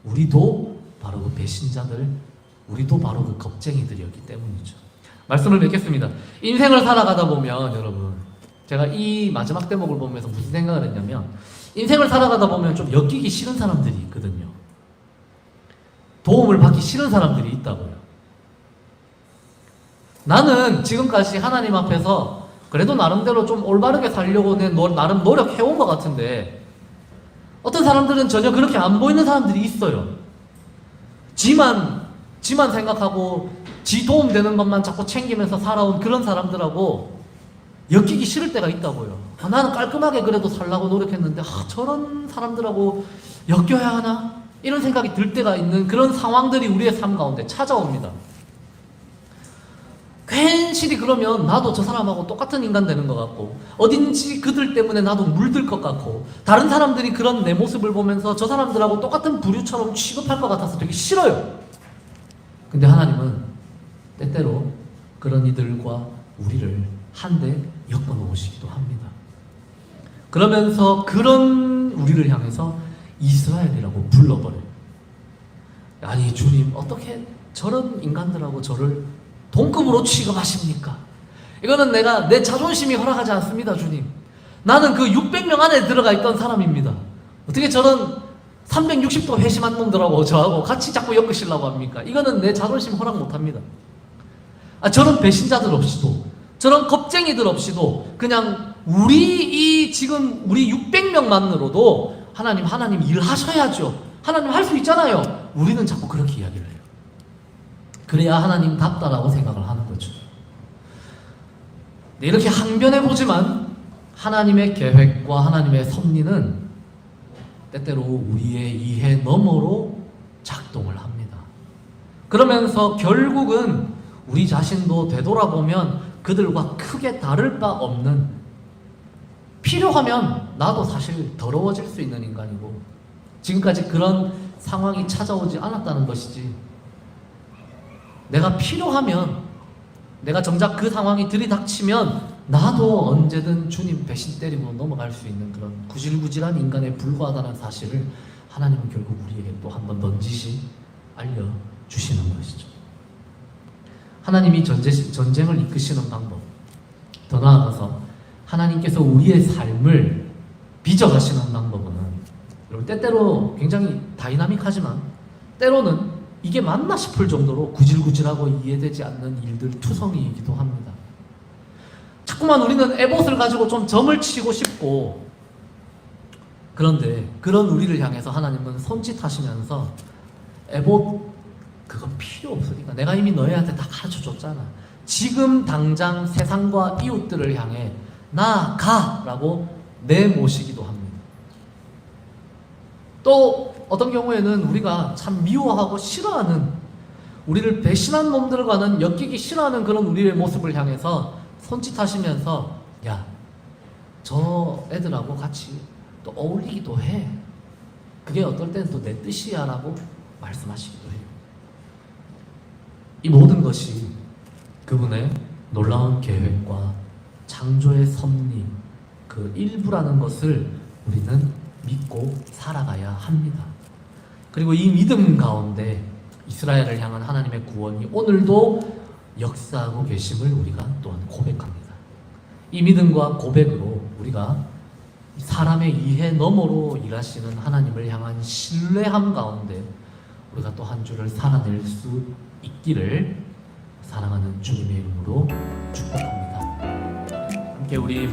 우리도 바로 그 배신자들, 우리도 바로 그 겁쟁이들이었기 때문이죠. 말씀을 맺겠습니다. 인생을 살아가다 보면 여러분, 제가 이 마지막 대목을 보면서 무슨 생각을 했냐면, 인생을 살아가다 보면 좀 엮이기 싫은 사람들이 있거든요. 도움을 받기 싫은 사람들이 있다고요. 나는 지금까지 하나님 앞에서 그래도 나름대로 좀 올바르게 살려고 나름 노력해온 것 같은데 어떤 사람들은 전혀 그렇게 안 보이는 사람들이 있어요. 지만 생각하고 지 도움되는 것만 자꾸 챙기면서 살아온 그런 사람들하고 엮이기 싫을 때가 있다고요. 나는 깔끔하게 그래도 살려고 노력했는데 저런 사람들하고 엮여야 하나? 이런 생각이 들 때가 있는 그런 상황들이 우리의 삶 가운데 찾아옵니다. 괜시리 그러면 나도 저 사람하고 똑같은 인간 되는 것 같고 어딘지 그들 때문에 나도 물들 것 같고 다른 사람들이 그런 내 모습을 보면서 저 사람들하고 똑같은 부류처럼 취급할 것 같아서 되게 싫어요. 근데 하나님은 때때로 그런 이들과 우리를 한데 엮어 놓으시기도 합니다. 그러면서 그런 우리를 향해서 이스라엘이라고 불러버려요. 아니 주님, 어떻게 저런 인간들하고 저를 동급으로 취급하십니까? 이거는 내 자존심이 허락하지 않습니다, 주님. 나는 그 600명 안에 들어가 있던 사람입니다. 어떻게 저런 360도 회심한 놈들하고 저하고 같이 자꾸 엮으시려고 합니까? 이거는 내 자존심 허락 못합니다. 저런 배신자들 없이도, 저런 겁쟁이들 없이도 그냥 지금 우리 600명만으로도 하나님 일하셔야죠. 하나님 할 수 있잖아요. 우리는 자꾸 그렇게 이야기를 해요. 그래야 하나님답다라고 생각을 하는 거죠. 네, 이렇게 항변해보지만 하나님의 계획과 하나님의 섭리는 때때로 우리의 이해 너머로 작동을 합니다. 그러면서 결국은 우리 자신도 되돌아보면 그들과 크게 다를 바 없는, 필요하면 나도 사실 더러워질 수 있는 인간이고 지금까지 그런 상황이 찾아오지 않았다는 것이지, 내가 필요하면, 내가 정작 그 상황이 들이닥치면 나도 언제든 주님 배신 때리고 넘어갈 수 있는 그런 구질구질한 인간에 불과하다는 사실을 하나님은 결국 우리에게 또 한 번 넌지시 알려주시는 것이죠. 하나님이 전쟁을 이끄시는 방법, 더 나아가서 하나님께서 우리의 삶을 빚어가시는 방법은 여러분 때때로 굉장히 다이나믹하지만 때로는 이게 맞나 싶을 정도로 구질구질하고 이해되지 않는 일들 투성이이기도 합니다. 자꾸만 우리는 에봇을 가지고 좀 점을 치고 싶고, 그런데 그런 우리를 향해서 하나님은 손짓하시면서 에봇 그거 필요 없으니까 내가 이미 너희한테 다 가르쳐줬잖아. 지금 당장 세상과 이웃들을 향해 나아가라고 내모시기도 합니다. 또 어떤 경우에는 우리가 참 미워하고 싫어하는, 우리를 배신한 놈들과는 엮이기 싫어하는 그런 우리의 모습을 향해서 손짓하시면서 야, 저 애들하고 같이 또 어울리기도 해. 그게 어떨 때는 또 내 뜻이야 라고 말씀하시기도 해요. 이 모든 것이 그분의 놀라운 계획과 창조의 섭리 그 일부라는 것을 우리는 믿고 살아가야 합니다. 그리고 이 믿음 가운데 이스라엘을 향한 하나님의 구원이 오늘도 역사하고 계심을 우리가 또한 고백합니다. 이 믿음과 고백으로 우리가 사람의 이해 너머로 일하시는 하나님을 향한 신뢰함 가운데 우리가 또 한 주를 살아낼 수 있기를 사랑하는 주님의 이름으로 축복합니다. 함께 우리